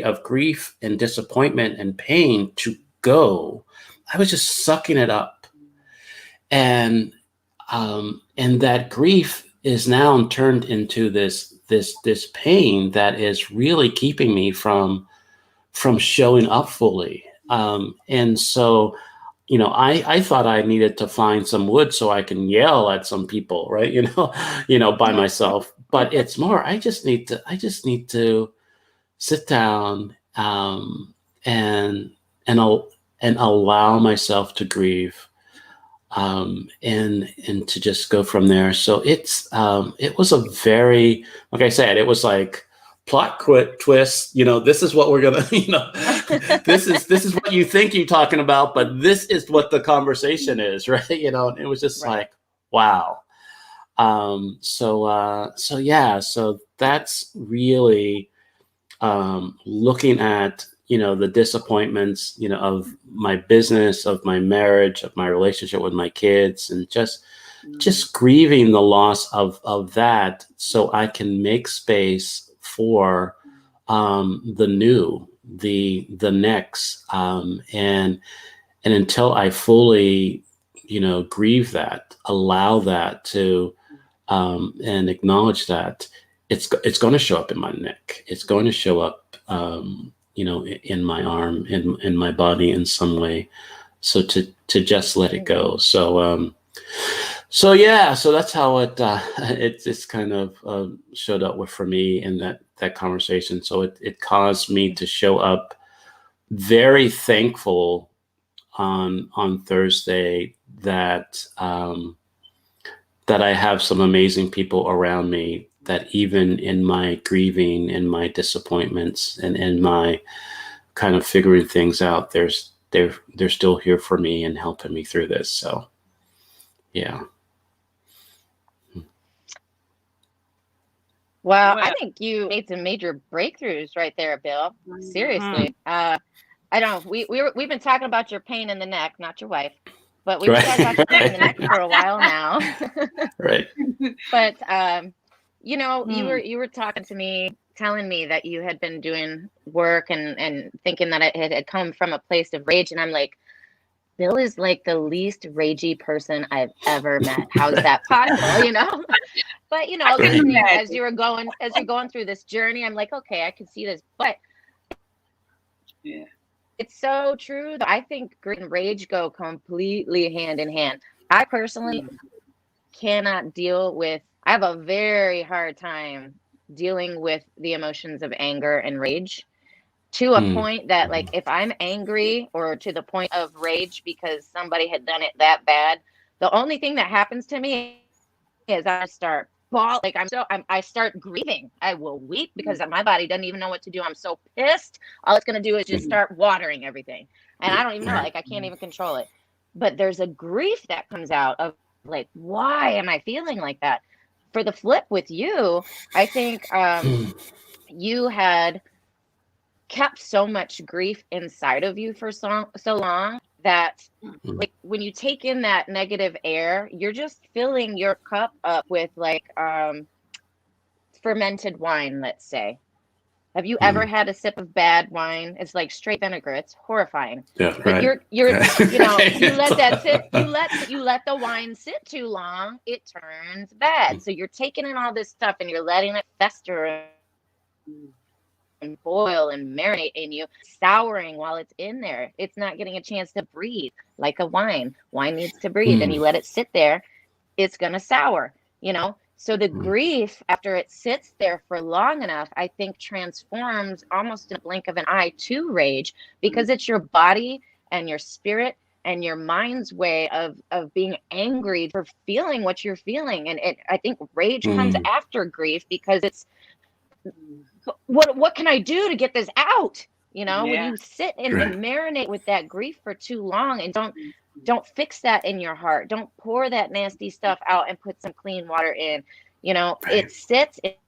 of grief and disappointment and pain to go. I was just sucking it up. And that grief is now turned into this pain that is really keeping me from showing up fully. And so, I thought I needed to find some wood so I can yell at some people, right? By myself. But it's more, I just need to sit down and allow myself to grieve. And to just go from there. So it was a very, like I said, it was like plot twist. This is what we're gonna, this is what you think you're talking about, but this is what the conversation is, right? And it was just like, wow. So yeah, so that's really looking at the disappointments, of my business, of my marriage, of my relationship with my kids, and just grieving the loss of that, so I can make space for the new, the next, and until I fully, grieve that, allow that to, and acknowledge that, it's going to show up in my neck. It's going to show up, in my arm, in my body in some way. So to just let it go. So yeah, so that's how it's kind of showed up with for me in that conversation. So it caused me to show up very thankful on Thursday that that I have some amazing people around me that even in my grieving and my disappointments and in my kind of figuring things out, they're still here for me and helping me through this. So yeah. Well, I think you made some major breakthroughs right there, Bill. Seriously. I don't know. We've been talking about your pain in the neck, not your wife, but we've been talking about your pain in the neck for a while now. Right. But you know, you were talking to me, telling me that you had been doing work and thinking that it had come from a place of rage, and I'm like, Bill is like the least ragey person I've ever met. How's that possible? You know? But you know, listening as you're going through this journey, I'm like, okay, I can see this. But yeah, it's so true that I think grief and rage go completely hand in hand. I personally cannot deal with, I have a very hard time dealing with the emotions of anger and rage, to a point that, like, if I'm angry or to the point of rage because somebody had done it that bad, the only thing that happens to me is I start like I start grieving. I will weep because my body doesn't even know what to do. I'm so pissed. All it's going to do is just start watering everything. And I don't even know, like I can't even control it. But there's a grief that comes out of like, why am I feeling like that? For the flip with you, I think you had kept so much grief inside of you for so long that, like, when you take in that negative air, you're just filling your cup up with like fermented wine, let's say. Have you ever had a sip of bad wine? It's like straight vinegar. It's horrifying. Yeah, but right. you're you know, you let that sit, you let the wine sit too long, it turns bad. So you're taking in all this stuff and you're letting it fester and boil and marinate in you, souring while it's in there. It's not getting a chance to breathe like a wine. Wine needs to breathe, and you let it sit there, it's going to sour, you know? So the grief, after it sits there for long enough, I think transforms almost in a blink of an eye to rage, because it's your body and your spirit and your mind's way of being angry for feeling what you're feeling. And I think rage comes after grief, because it's, what can I do to get this out? You know, when you sit and marinate with that grief for too long and don't fix that in your heart, don't pour that nasty stuff out and put some clean water in, you know, it sits, it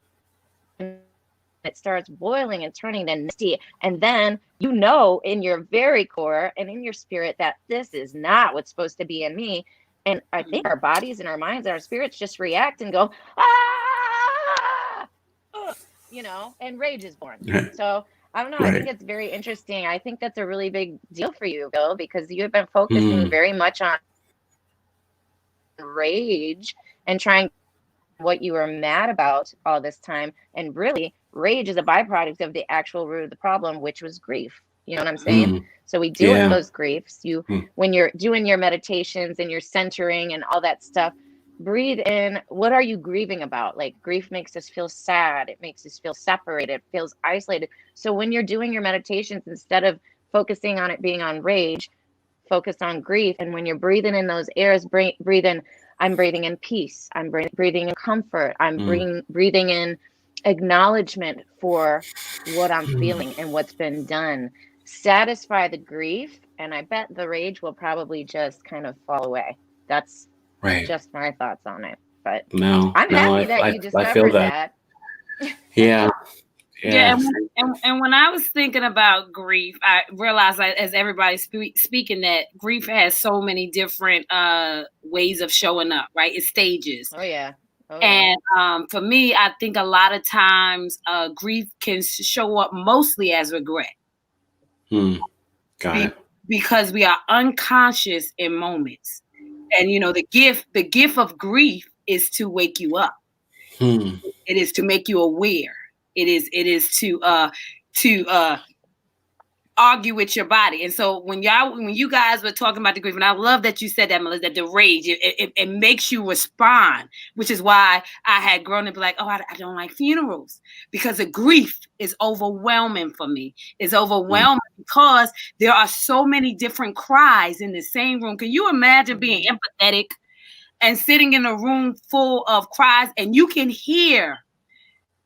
starts boiling and turning to nasty. And then, you know, in your very core and in your spirit that this is not what's supposed to be in me. And I think our bodies and our minds and our spirits just react and go, ah, you know, and rage is born. So I don't know. I think it's very interesting. I think that's a really big deal for you, Bill, because you have been focusing very much on rage and trying what you were mad about all this time. And really, rage is a byproduct of the actual root of the problem, which was grief. You know what I'm saying? So we deal with those griefs. When you're doing your meditations and you're centering and all that stuff, breathe in. What are you grieving about? Like, grief makes us feel sad. It makes us feel separated, feels isolated. So when you're doing your meditations, instead of focusing on it being on rage, focus on grief. And when you're breathing in those airs, breathe in, I'm breathing in peace. I'm breathing in comfort. I'm breathing in acknowledgement for what I'm feeling and what's been done. Satisfy the grief, and I bet the rage will probably just kind of fall away. That's just my thoughts on it. But I'm happy that you discovered that. Yeah. And when I was thinking about grief, I realized, as everybody's speaking, that grief has so many different ways of showing up, right? It's stages. Oh yeah. And for me, I think a lot of times grief can show up mostly as regret. Got it. Because we are unconscious in moments. And, you know, the gift of grief is to wake you up. It is to make you aware. It is to argue with your body. And so when you guys were talking about the grief, and I love that you said that, Melissa, that the rage, it makes you respond, which is why I had grown to be like, oh, I don't like funerals, because the grief is overwhelming for me. It's overwhelming because there are so many different cries in the same room. Can you imagine being empathetic and sitting in a room full of cries, and you can hear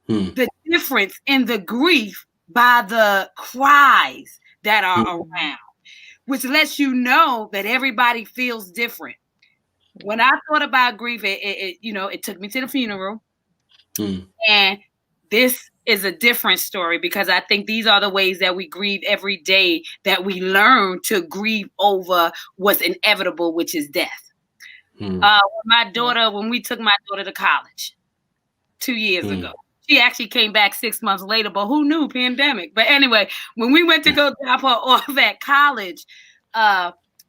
the difference in the grief by the cries that are around, which lets you know that everybody feels different. When I thought about grief, it took me to the funeral, and this is a different story, because I think these are the ways that we grieve every day, that we learn to grieve over what's inevitable, which is death. When we took my daughter to college 2 years ago, she actually came back 6 months later, but who knew, pandemic. But anyway, when we went to go drop her off at college,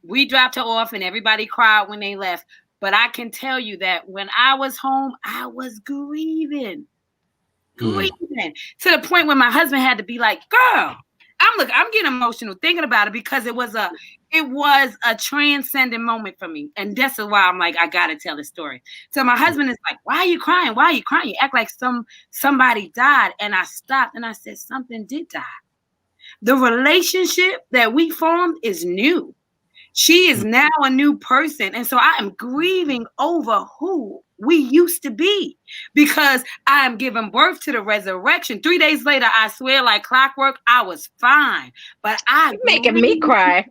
we dropped her off and everybody cried when they left. But I can tell you that when I was home, I was grieving to the point where my husband had to be like, girl, I'm getting emotional thinking about it, because it was a transcendent moment for me. And that's why I'm like, I gotta tell the story. So my husband is like, why are you crying? Why are you crying? You act like somebody died. And I stopped and I said, something did die. The relationship that we formed is new. She is now a new person. And so I am grieving over who we used to be, because I am giving birth to the resurrection. 3 days later, I swear, like clockwork, I was fine. But You're making me cry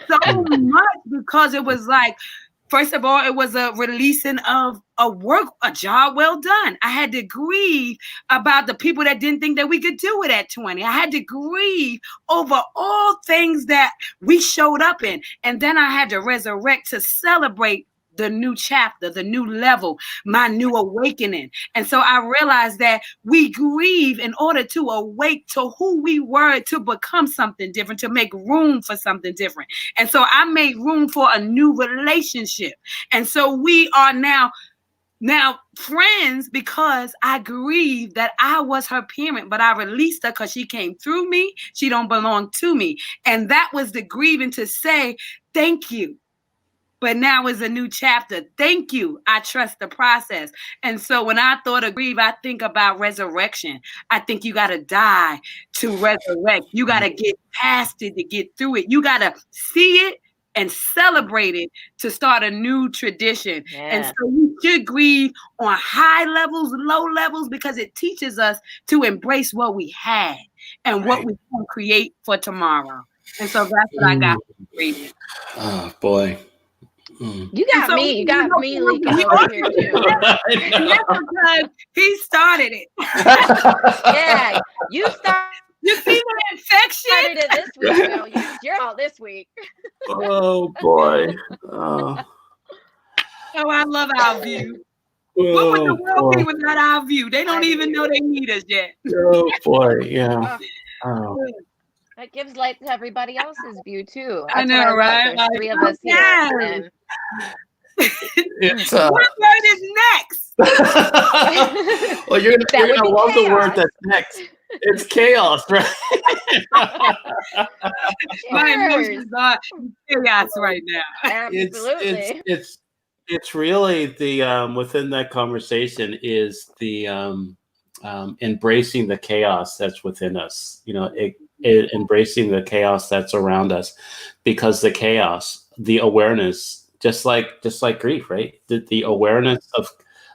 so much, because it was like, first of all, it was a releasing of a job well done. I had to grieve about the people that didn't think that we could do it at 20. I had to grieve over all things that we showed up in. And then I had to resurrect to celebrate the new chapter, the new level, my new awakening. And so I realized that we grieve in order to awake to who we were, to become something different, to make room for something different. And so I made room for a new relationship. And so we are now friends, because I grieved that I was her parent, but I released her because she came through me. She don't belong to me. And that was the grieving, to say, thank you. But now is a new chapter. Thank you. I trust the process. And so when I thought of grief, I think about resurrection. I think you got to die to resurrect. You got to get past it to get through it. You got to see it and celebrate it to start a new tradition. Yeah. And so we should grieve on high levels, low levels, because it teaches us to embrace what we had and what we can create for tomorrow. And so that's what I got from grieving. Oh, boy. You got me leaking over here too. Yeah, because he started it. Yeah, you started. You see the infection? Started it this week, Bill. You're all this week. Oh boy. Oh, I love our view. What would the world be without our view? They don't even know they need us yet. Oh boy, yeah. Oh. That gives light to everybody else's view too. I know, right? There's three of us here. And It's, what word is next? Well, you're gonna love the word that's next. It's chaos, right? My emotions are chaos right now. Absolutely. It's really the within that conversation is the embracing the chaos that's within us. You know, embracing the chaos that's around us, because the chaos, the awareness, just like grief, right? The awareness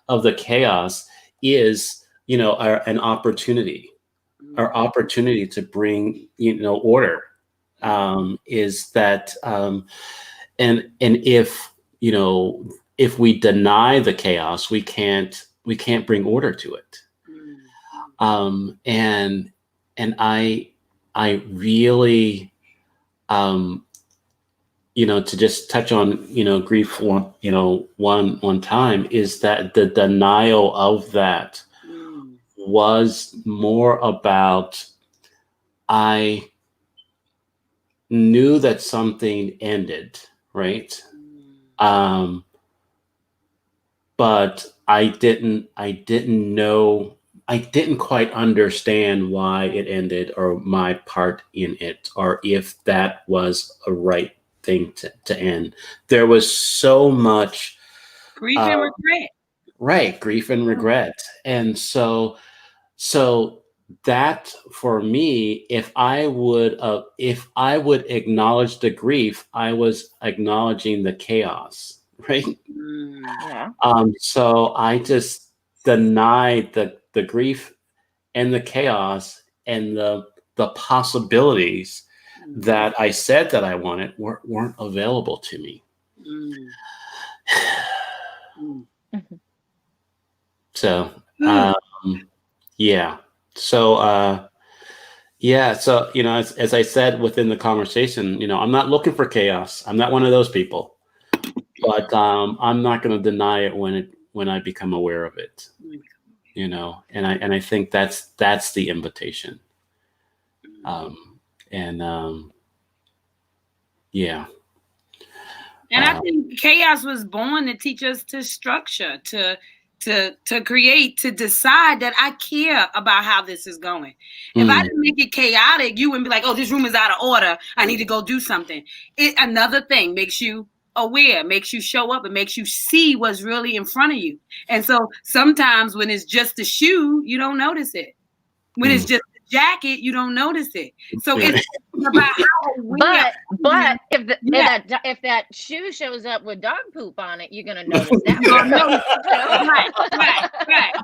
of the chaos is, you know, an opportunity. Our opportunity to bring, you know, order is that, and if, you know, if we deny the chaos, we can't bring order to it. And I really, you know, to just touch on, you know, grief one time, is that the denial of that was more about, I knew that something ended, right? But I didn't know I didn't quite understand why it ended or my part in it, or if that was a right thing to end. There was so much Grief and uh, regret. right, grief and regret. And so that for me, if I would acknowledge the grief, I was acknowledging the chaos, right? Mm. Yeah. So I just denied the grief and the chaos and the possibilities that I said that I wanted weren't available to me. Mm. Mm. So Mm. yeah. So yeah, so as I said within the conversation, I'm not looking for chaos. I'm not one of those people. But I'm not going to deny it when I become aware of it. And I think that's the invitation. And yeah. And I think chaos was born to teach us to structure, to create, to decide that I care about how this is going. If I didn't make it chaotic, you wouldn't be like, oh, this room is out of order. I need to go do something. Another thing makes you aware, makes you show up, and makes you see what's really in front of you. And so sometimes when it's just a shoe, you don't notice it. When it's just a jacket, you don't notice it. So it's about how aware. But if that shoe shows up with dog poop on it, you're gonna notice that. Right.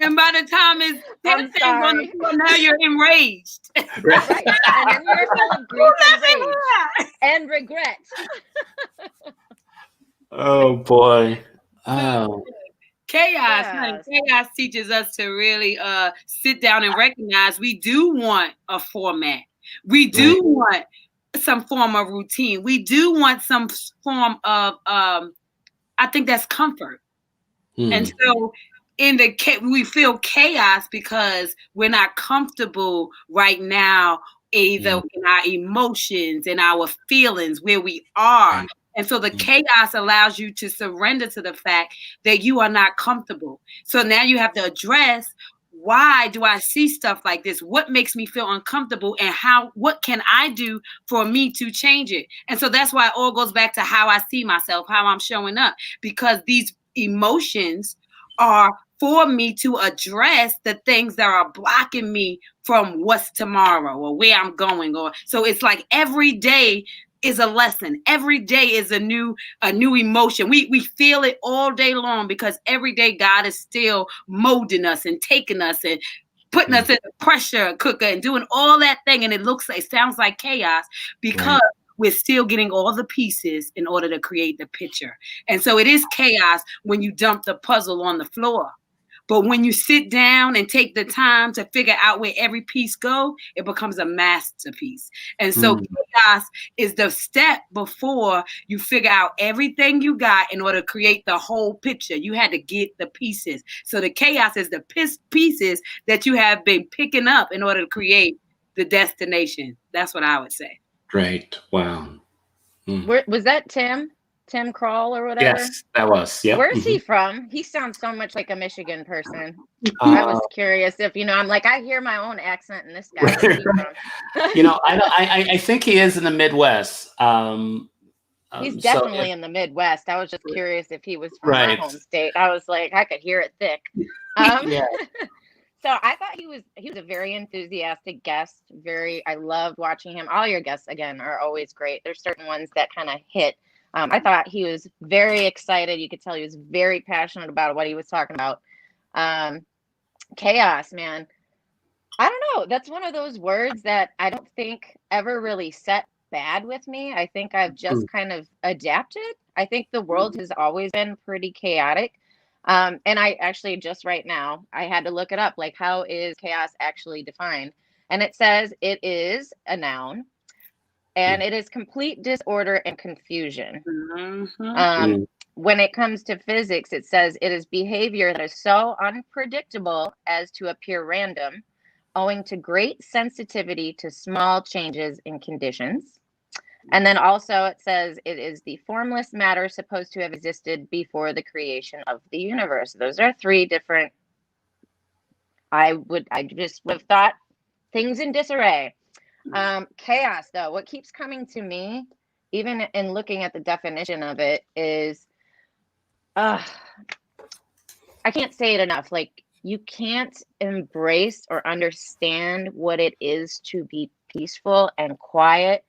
And by the time it's I'm sorry. now you're enraged. Right. And then you're full of grief and rage and regret. Oh boy. Oh. Chaos teaches us to really sit down and recognize we do want a format. We do want some form of routine. We do want some form of I think that's comfort. And so we feel chaos because we're not comfortable right now, either in our emotions and our feelings where we are. Right. And so the chaos allows you to surrender to the fact that you are not comfortable. So now you have to address, why do I see stuff like this? What makes me feel uncomfortable, and what can I do for me to change it? And so that's why it all goes back to how I see myself, how I'm showing up, because these emotions are for me to address the things that are blocking me from what's tomorrow or where I'm going. Or so it's like every day is a lesson. Every day is a new emotion. We feel it all day long because every day God is still molding us and taking us and putting us in the pressure cooker and doing all that thing. And it sounds like chaos because we're still getting all the pieces in order to create the picture. And so it is chaos when you dump the puzzle on the floor. But when you sit down and take the time to figure out where every piece goes, it becomes a masterpiece. And so chaos is the step before you figure out everything you got in order to create the whole picture. You had to get the pieces. So the chaos is the pieces that you have been picking up in order to create the destination. That's what I would say. Great. Wow. Was that Tim Kroll or whatever? Yes, that was. Yep. Where's he from? He sounds so much like a Michigan person. I was curious if I'm like, I hear my own accent in this guy. Where's he from? I think he is in the Midwest. He's definitely in the Midwest. I was just curious if he was from my home state. I was like, I could hear it thick. Yeah. So I thought he was a very enthusiastic guest. I loved watching him. All your guests, again, are always great. There's certain ones that kind of hit. I thought he was very excited. You could tell he was very passionate about what he was talking about. Chaos, man. I don't know. That's one of those words that I don't think ever really set bad with me. I think I've just kind of adapted. I think the world has always been pretty chaotic. And I actually just right now, I had to look it up. Like, how is chaos actually defined? And it says it is a noun. And it is complete disorder and confusion. When it comes to physics, it says it is behavior that is so unpredictable as to appear random, owing to great sensitivity to small changes in conditions. And then also it says it is the formless matter supposed to have existed before the creation of the universe. Those are three different I just would have thought things in disarray. Chaos, though, what keeps coming to me, even in looking at the definition of it, is I can't say it enough. Like, you can't embrace or understand what it is to be peaceful and quiet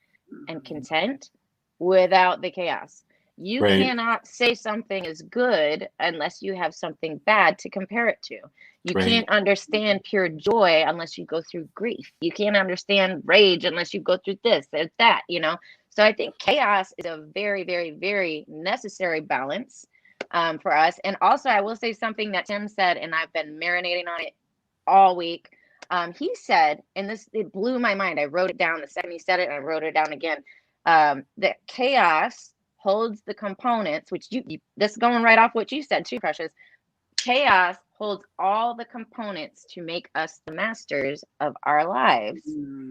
and content without the chaos. You Right. cannot say something is good unless you have something bad to compare it to. You Right. can't understand pure joy unless you go through grief. You can't understand rage unless you go through this or that, you know? So I think chaos is a very, very, very necessary balance for us. And also, I will say something that Tim said, and I've been marinating on it all week. He said, and this, it blew my mind. I wrote it down the second he said it, and I wrote it down again. That chaos holds the components, which this is going right off what you said too, Precious. Chaos holds all the components to make us the masters of our lives,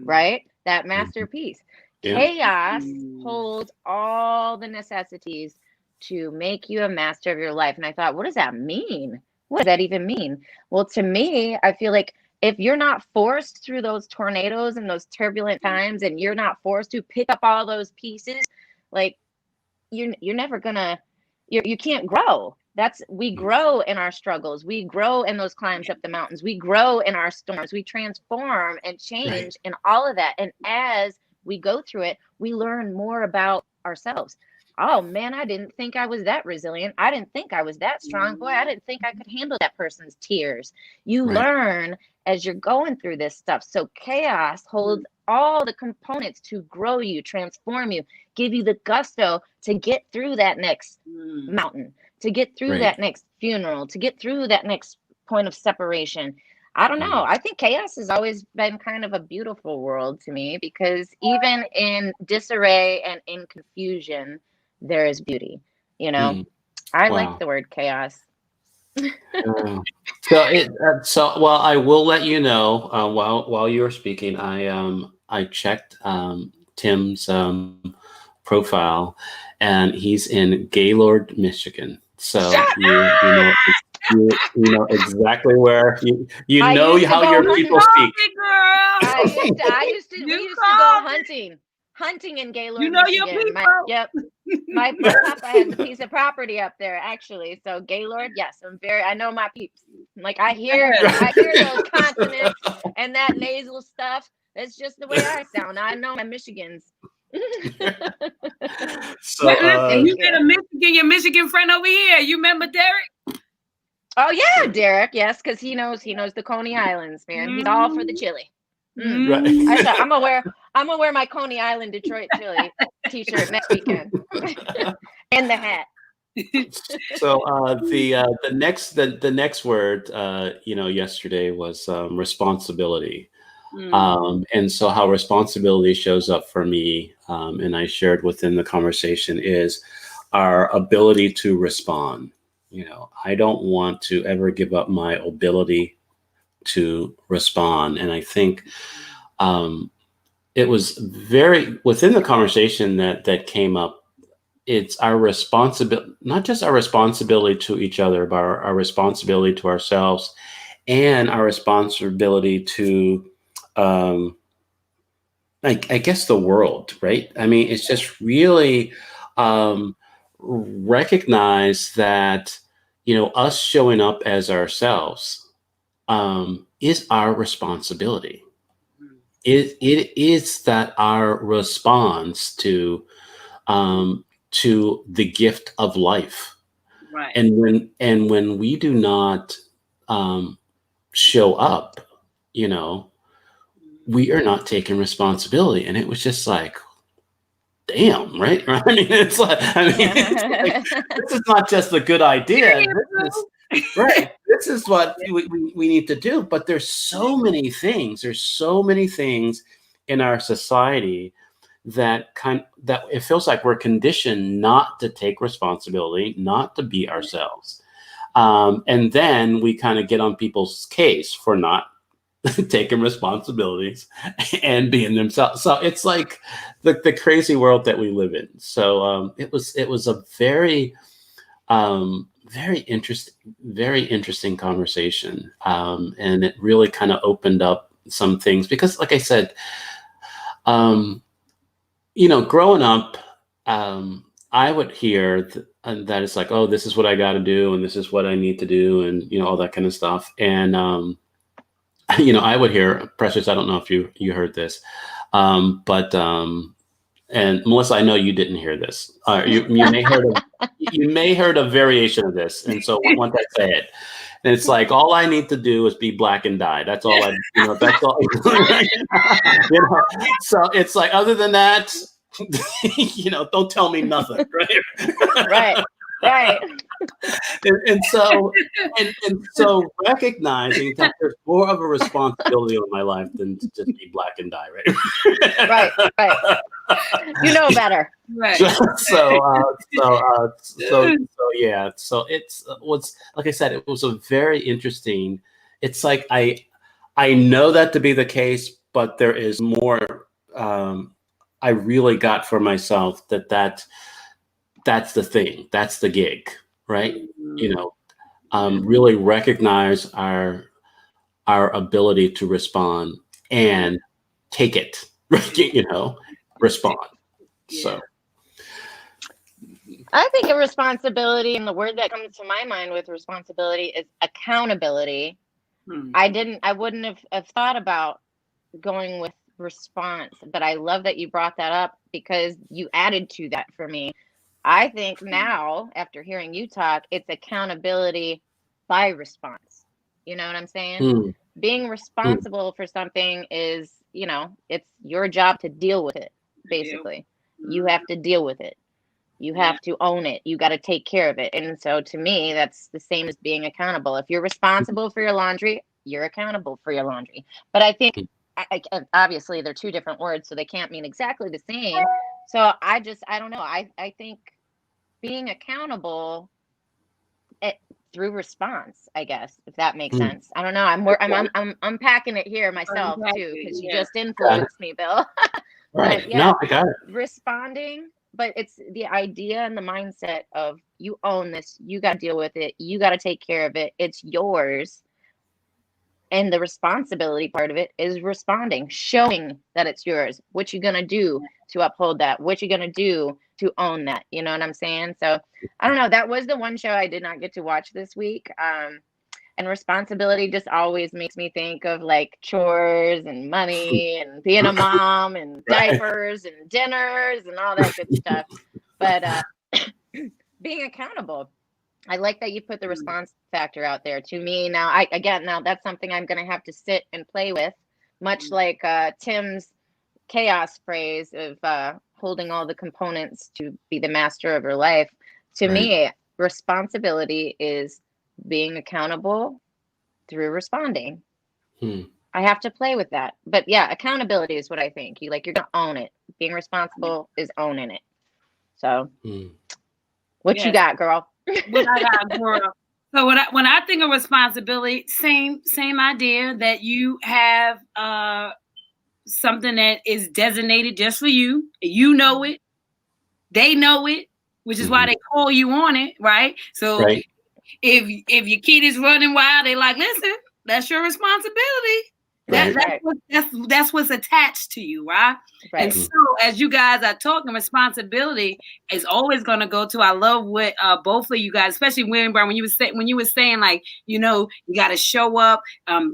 right? That masterpiece. Yeah. Chaos holds all the necessities to make you a master of your life. And I thought, what does that mean? What does that even mean? Well, to me, I feel like if you're not forced through those tornadoes and those turbulent times, and you're not forced to pick up all those pieces, like you're never gonna, you can't grow. We grow in our struggles. We grow in those climbs up the mountains. We grow in our storms. We transform and change in all of that. And as we go through it, we learn more about ourselves. Oh man, I didn't think I was that resilient. I didn't think I was that strong. Boy, I didn't think I could handle that person's tears. You learn as you're going through this stuff. So chaos holds all the components to grow you, transform you, give you the gusto to get through that next mountain, to get through that next funeral, to get through that next point of separation. I don't know. I think chaos has always been kind of a beautiful world to me, because even in disarray and in confusion, there is beauty. You know, I like the word chaos. So well, I will let you know while you were speaking, I checked Tim's profile, and he's in Gaylord, Michigan. So you know exactly where you know how your people speak. We used to go hunting in Gaylord, you know Michigan. Your people. My papa has a piece of property up there, actually. So Gaylord, yes, I know my peeps. Like I hear those consonants and that nasal stuff. It's just the way I sound. I know my Michigans. So you got your Michigan friend over here. You remember Derek? Oh yeah, Derek. Yes, because he knows the Coney Islands, man. He's all for the chili. I thought I'm gonna wear my Coney Island Detroit chili t-shirt next weekend. And the hat. So the next word yesterday was responsibility. And so how responsibility shows up for me, and I shared within the conversation, is our ability to respond. I don't want to ever give up my ability to respond. And I think it was very within the conversation that came up. It's our responsibility, not just our responsibility to each other, but our responsibility to ourselves, and our responsibility to, I guess, the world, right? I mean, it's just really recognize that, us showing up as ourselves is our responsibility. It is that our response to the gift of life. Right. And when we do not show up, we are not taking responsibility. And it was just like, damn, right? I mean, it's like, this is not just a good idea. This is what we need to do. But there's so many things. There's so many things in our society that it feels like we're conditioned not to take responsibility, not to be ourselves. And then we kind of get on people's case for not taking responsibilities and being themselves. So it's like the crazy world that we live in. So it was a very very interesting conversation. And it really kind of opened up some things because, like I said, growing up, I would hear that it's like, oh, this is what I got to do, and this is what I need to do, and all that kind of stuff. And I would hear, Precious. I don't know if you heard this, but and Melissa, I know you didn't hear this. You may heard a variation of this, and so once I say it, and it's like, all I need to do is be black and die. That's all that's all. So it's like, other than that, don't tell me nothing, right? Right. and so recognizing that there's more of a responsibility on my life than to just be black and die, right? Right. You know better, right? So yeah. So it was, like I said, it was a very interesting. It's like I know that to be the case, but there is more. I really got for myself that's the thing. That's the gig, right? Really recognize our ability to respond and take it, respond. Yeah. So I think a responsibility, and the word that comes to my mind with responsibility is accountability. I wouldn't have thought about going with response, but I love that you brought that up because you added to that for me. I think now, after hearing you talk, it's accountability by response. You know what I'm saying? Being responsible for something is, it's your job to deal with it, basically. You have to deal with it. You have to own it. You got to take care of it. And so to me, that's the same as being accountable. If you're responsible for your laundry, you're accountable for your laundry. But I think, obviously, they're two different words, so they can't mean exactly the same. So I don't know. I think being accountable through response, I guess, if that makes sense. I don't know. I'm unpacking it here myself too, because you just influenced me, Bill. Right. But, yeah, no, I got it. responding, but it's the idea and the mindset of you own this, you got to deal with it, you got to take care of it, it's yours. And the responsibility part of it is responding, showing that it's yours. What you gonna do to uphold that? What you gonna do to own that? You know what I'm saying? So I don't know. That was the one show I did not get to watch this week. And responsibility just always makes me think of like chores and money and being a mom and diapers and dinners and all that good stuff. But being accountable. I like that you put the response factor out there. To me, now that's something I'm going to have to sit and play with, much like Tim's chaos phrase of holding all the components to be the master of your life. To me, responsibility is being accountable through responding. I have to play with that. But yeah, accountability is what I think. You're going to own it. Being responsible is owning it. So what you got, girl? What I got, girl. So when I think of responsibility, same idea that you have something that is designated just for you. You know it. They know it, which is why they call you on it, right? So if your kid is running wild, they like, listen, that's your responsibility. That's what's attached to you, right? And so as you guys are talking, responsibility is always going to go to. I love what both of you guys, especially William Brown, when you were saying like, you got to show up,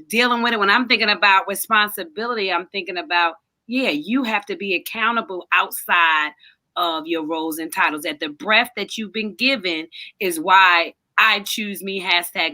dealing with it. When I'm thinking about responsibility, I'm thinking about, you have to be accountable outside of your roles and titles. That the breath that you've been given is why I choose me,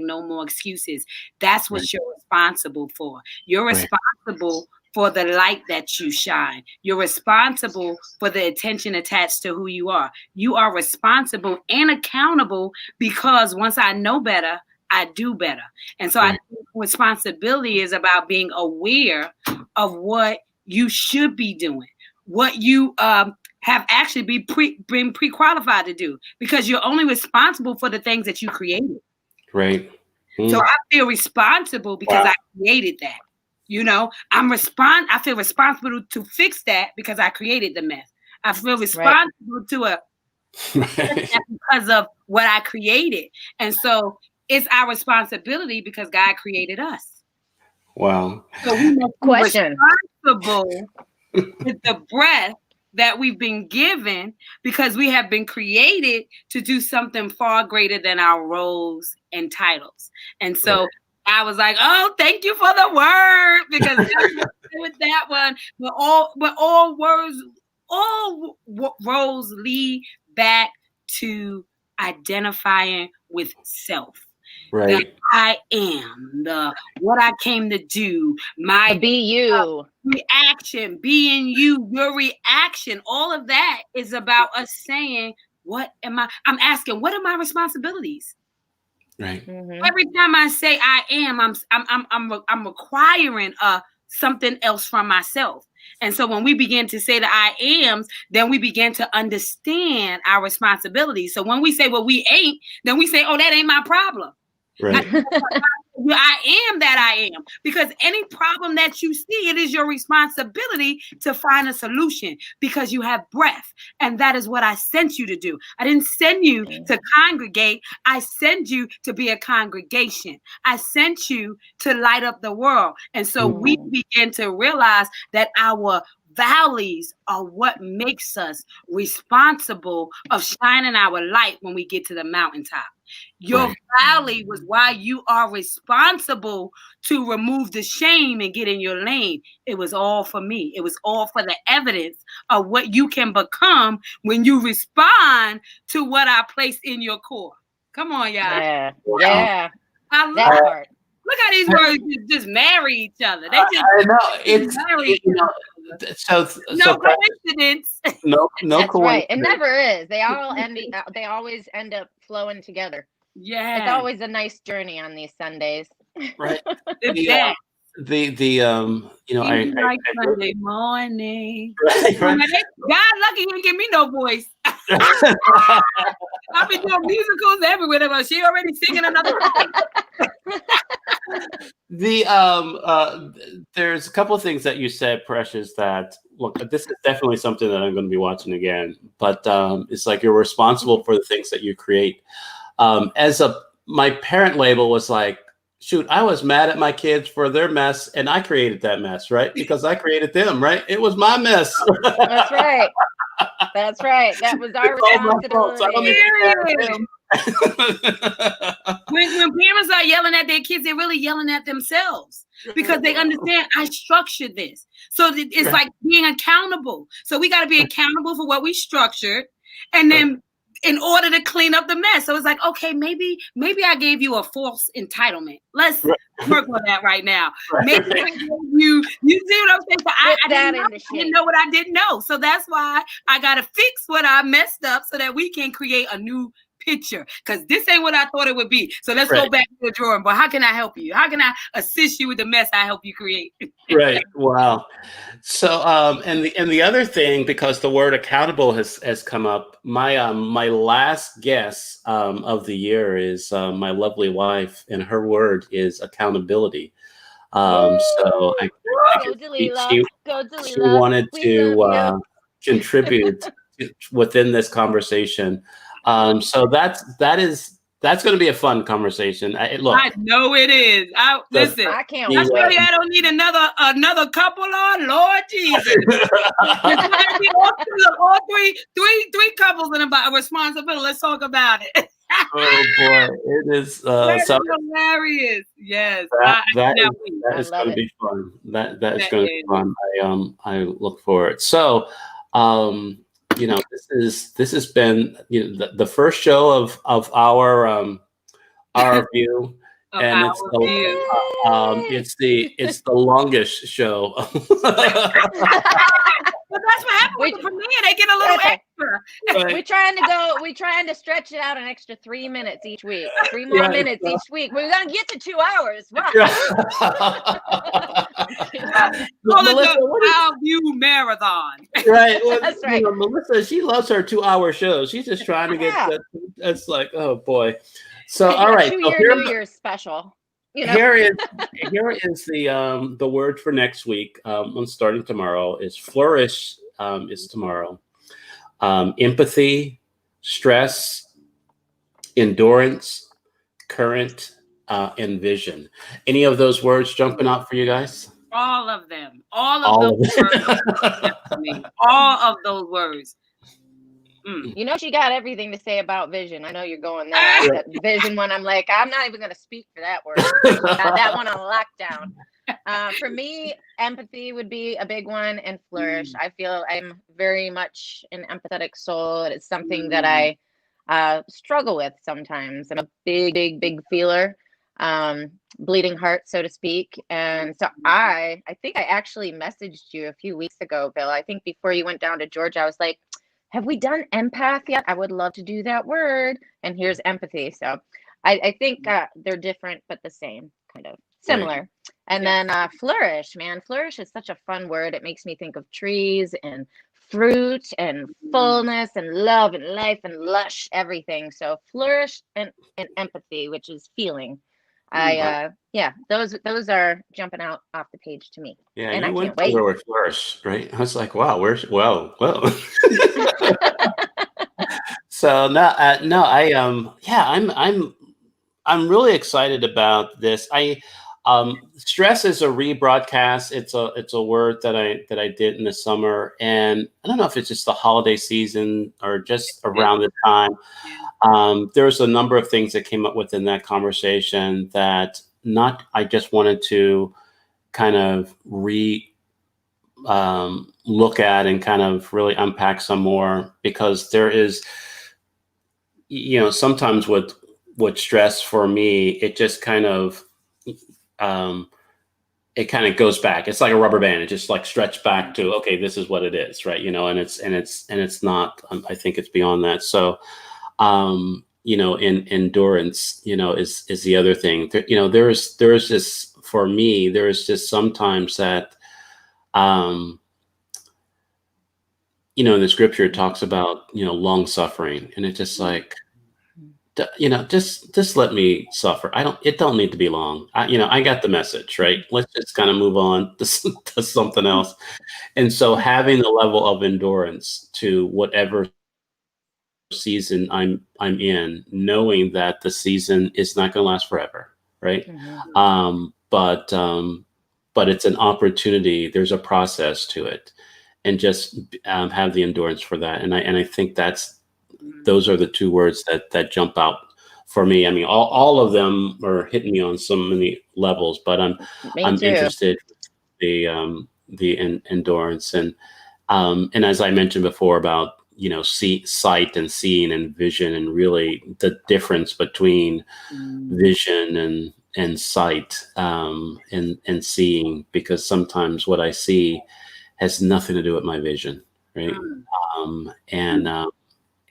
#no more excuses. That's what you're responsible for. You're responsible for the light that you shine. You're responsible for the attention attached to who you are. You are responsible and accountable because once I know better, I do better. And so I think responsibility is about being aware of what you should be doing, what you have actually been pre-qualified to do, because you're only responsible for the things that you created. Right. So I feel responsible because I created that. I feel responsible to fix that because I created the mess. I feel responsible to Right. That's because of what I created. And so it's our responsibility because God created us. Wow. So we must be Question. responsible with the breath that we've been given because we have been created to do something far greater than our roles and titles. And so I was like, oh, thank you for the word because with that one, but all roles lead back to identifying with self. Right. That I am what I came to do. My Be you. reaction, being you, your reaction, all of that is about us saying, what am I? I'm asking, what are my responsibilities? Right. Mm-hmm. Every time I say I am, I'm requiring something else from myself. And so when we begin to say the I ams, then we begin to understand our responsibilities. So when we say, well, we ain't, then we say, oh, that ain't my problem. Right. I am that I am. Because any problem that you see, it is your responsibility to find a solution because you have breath. And that is what I sent you to do. I didn't send you to congregate. I sent you to be a congregation. I sent you to light up the world. And so we begin to realize that our valleys are what makes us responsible of shining our light when we get to the mountaintop. Your valley was why you are responsible to remove the shame and get in your lane. It was all for me. It was all for the evidence of what you can become when you respond to what I placed in your core. Come on, y'all. Yeah. Wow. Yeah. I love That part. Look how these words just marry each other. They just I know it's marry each other. No coincidence. No That's coincidence. right. It never is. They always end up flowing together. Yeah. It's always a nice journey on these Sundays. Right. The I like Sunday morning. right. God lucky he didn't give me no voice. I've been doing musicals everywhere, but she already singing another song. There's a couple of things that you said, Precious, that look, this is definitely something that I'm going to be watching again, but it's like you're responsible for the things that you create. My parent label was like, shoot, I was mad at my kids for their mess and I created that mess, right? Because I created them, right? It was my mess. That's right. That's right. That was our responsibility. When parents are yelling at their kids, they're really yelling at themselves because they understand I structured this. So it's like being accountable. So we got to be accountable for what we structured. And then in order to clean up the mess. So it's like, okay, maybe I gave you a false entitlement. Let's work on that right now. Maybe you see what I'm saying? So I didn't know what I didn't know. So that's why I got to fix what I messed up so that we can create a new picture, because this ain't what I thought it would be. So let's go back to the drawing board. How can I help you? How can I assist you with the mess I help you create? Right. Wow. So and the other thing, because the word accountable has come up, my my last guess of the year is my lovely wife, and her word is accountability. So she wanted to contribute within this conversation. So that's going to be a fun conversation. Look, I know it is. Listen, I can't I wait. tell you, I don't need another couple on, Lord Jesus. all three couples in a responsibility. Let's talk about it. Oh boy, it is hilarious. Yes, that is going to be fun. That is going to be fun. I look forward. So, this has been the first show of our view, and it's the longest show. But that's what happens with the premiere. They get a little extra. Right. We're trying to stretch it out an extra 3 minutes each week. 3 more minutes each week. We're gonna get to 2 hours. Wow. Melissa, view marathon. Right. Well, that's right. Melissa, she loves her 2-hour shows. She's just trying to get that. That's like, oh boy. So all right. So New Year's special. Here is the word for next week. Starting tomorrow is flourish. Is tomorrow. Empathy, stress, endurance, current, and vision. Any of those words jumping out for you guys? All of them. All of those All of words. it. For me. All of those words. You know, she got everything to say about vision. I know you're going there. That vision one, I'm like, I'm not even going to speak for that word. Got that one on lockdown. For me, empathy would be a big one, and flourish. I feel I'm very much an empathetic soul. It's something that I struggle with sometimes. I'm a big feeler, bleeding heart, so to speak. And so I think I actually messaged you a few weeks ago, Bill. I think before you went down to Georgia, I was like, have we done empath yet? I would love to do that word. And here's empathy. So I think they're different, but the same, kind of similar. Right. And then flourish, man. Flourish is such a fun word. It makes me think of trees and fruit and fullness and love and life and lush, everything. So flourish and empathy, which is feeling. Those are jumping out off the page to me. Yeah, and you I went can't wait. somewhere with flourish, right? I was like, wow, whoa. So I'm really excited about this. Stress is a rebroadcast. It's a word that I did in the summer, and I don't know if it's just the holiday season or just around the time. There's a number of things that came up within that conversation that I just wanted to kind of look at and kind of really unpack some more, because there is, sometimes with stress for me, it just kind of, it kind of goes back. It's like a rubber band. It just like stretched back to, okay, this is what it is. Right. And it's not, I think it's beyond that. So, in endurance, is the other thing. There's this, for me, there's just sometimes that, in the scripture, it talks about, long suffering, and it's just like, just let me suffer. It don't need to be long. I got the message, right? Let's just kind of move on to something else. And so having the level of endurance to whatever season I'm in, knowing that the season is not going to last forever, right? Mm-hmm. But it's an opportunity. There's a process to it, and just have the endurance for that. And I think those are the two words that jump out for me. I mean, all of them are hitting me on so many levels, but I'm interested in the endurance, and as I mentioned before about, sight and seeing and vision, and really the difference between vision and sight, and seeing, because sometimes what I see has nothing to do with my vision, right?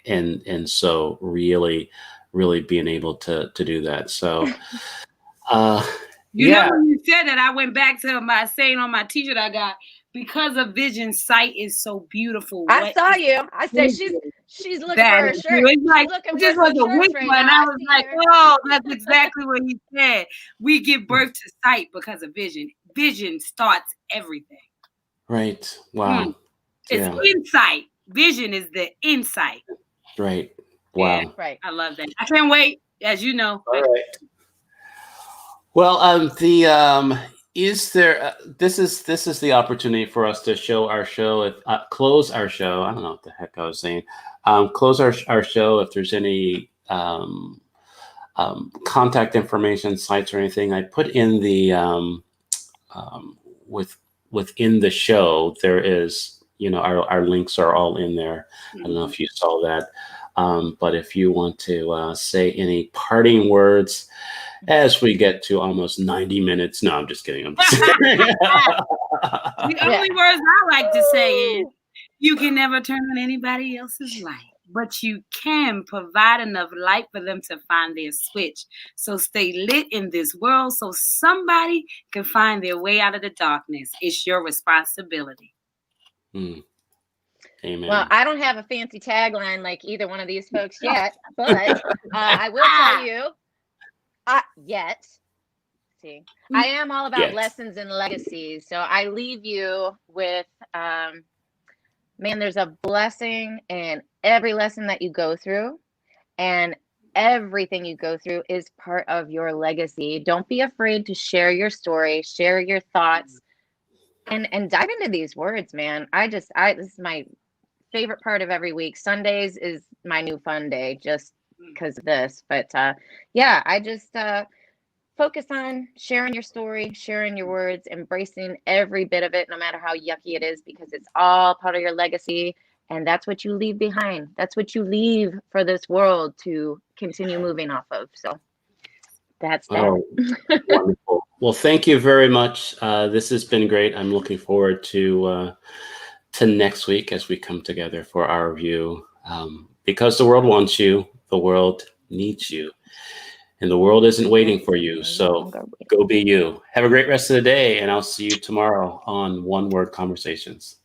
And so really being able to do that. So know, when you said that, I went back to my saying on my t-shirt I got, because of vision, sight is so beautiful. I saw you. I said she's looking for her shirt. It's like, it just was a whisper, and I was like, oh, that's exactly what he said. We give birth to sight because of vision. Vision starts everything. Right. Wow. It's insight. Vision is the insight. Right. Wow. Yeah, right. I love that. I can't wait, as you know. All right. Well, is there? This is the opportunity for us to show our show. Close our show. I don't know what the heck I was saying. Close our show. If there's any contact information, sites, or anything, I put in the within the show. There is, our links are all in there. Mm-hmm. I don't know if you saw that. But if you want to say any parting words as we get to almost 90 minutes. No, I'm just kidding. The only words I like to say is, you can never turn on anybody else's light, but you can provide enough light for them to find their switch. So stay lit in this world so somebody can find their way out of the darkness. It's your responsibility. Amen. Well, I don't have a fancy tagline like either one of these folks yet, but I will tell you, I am all about lessons and legacies. So I leave you with, man, there's a blessing in every lesson that you go through and everything you go through is part of your legacy. Don't be afraid to share your story, share your thoughts, and dive into these words, man. This is my favorite part of every week. Sundays is my new fun day just because of this. But yeah, I just focus on sharing your story, sharing your words, embracing every bit of it, no matter how yucky it is, because it's all part of your legacy. And that's what you leave behind. That's what you leave for this world to continue moving off of. So that's that. Oh, wonderful. Well, thank you very much. This has been great. I'm looking forward to next week as we come together for our review. Because the world wants you, the world needs you, and the world isn't waiting for you. So go be you. Have a great rest of the day, and I'll see you tomorrow on One Word Conversations.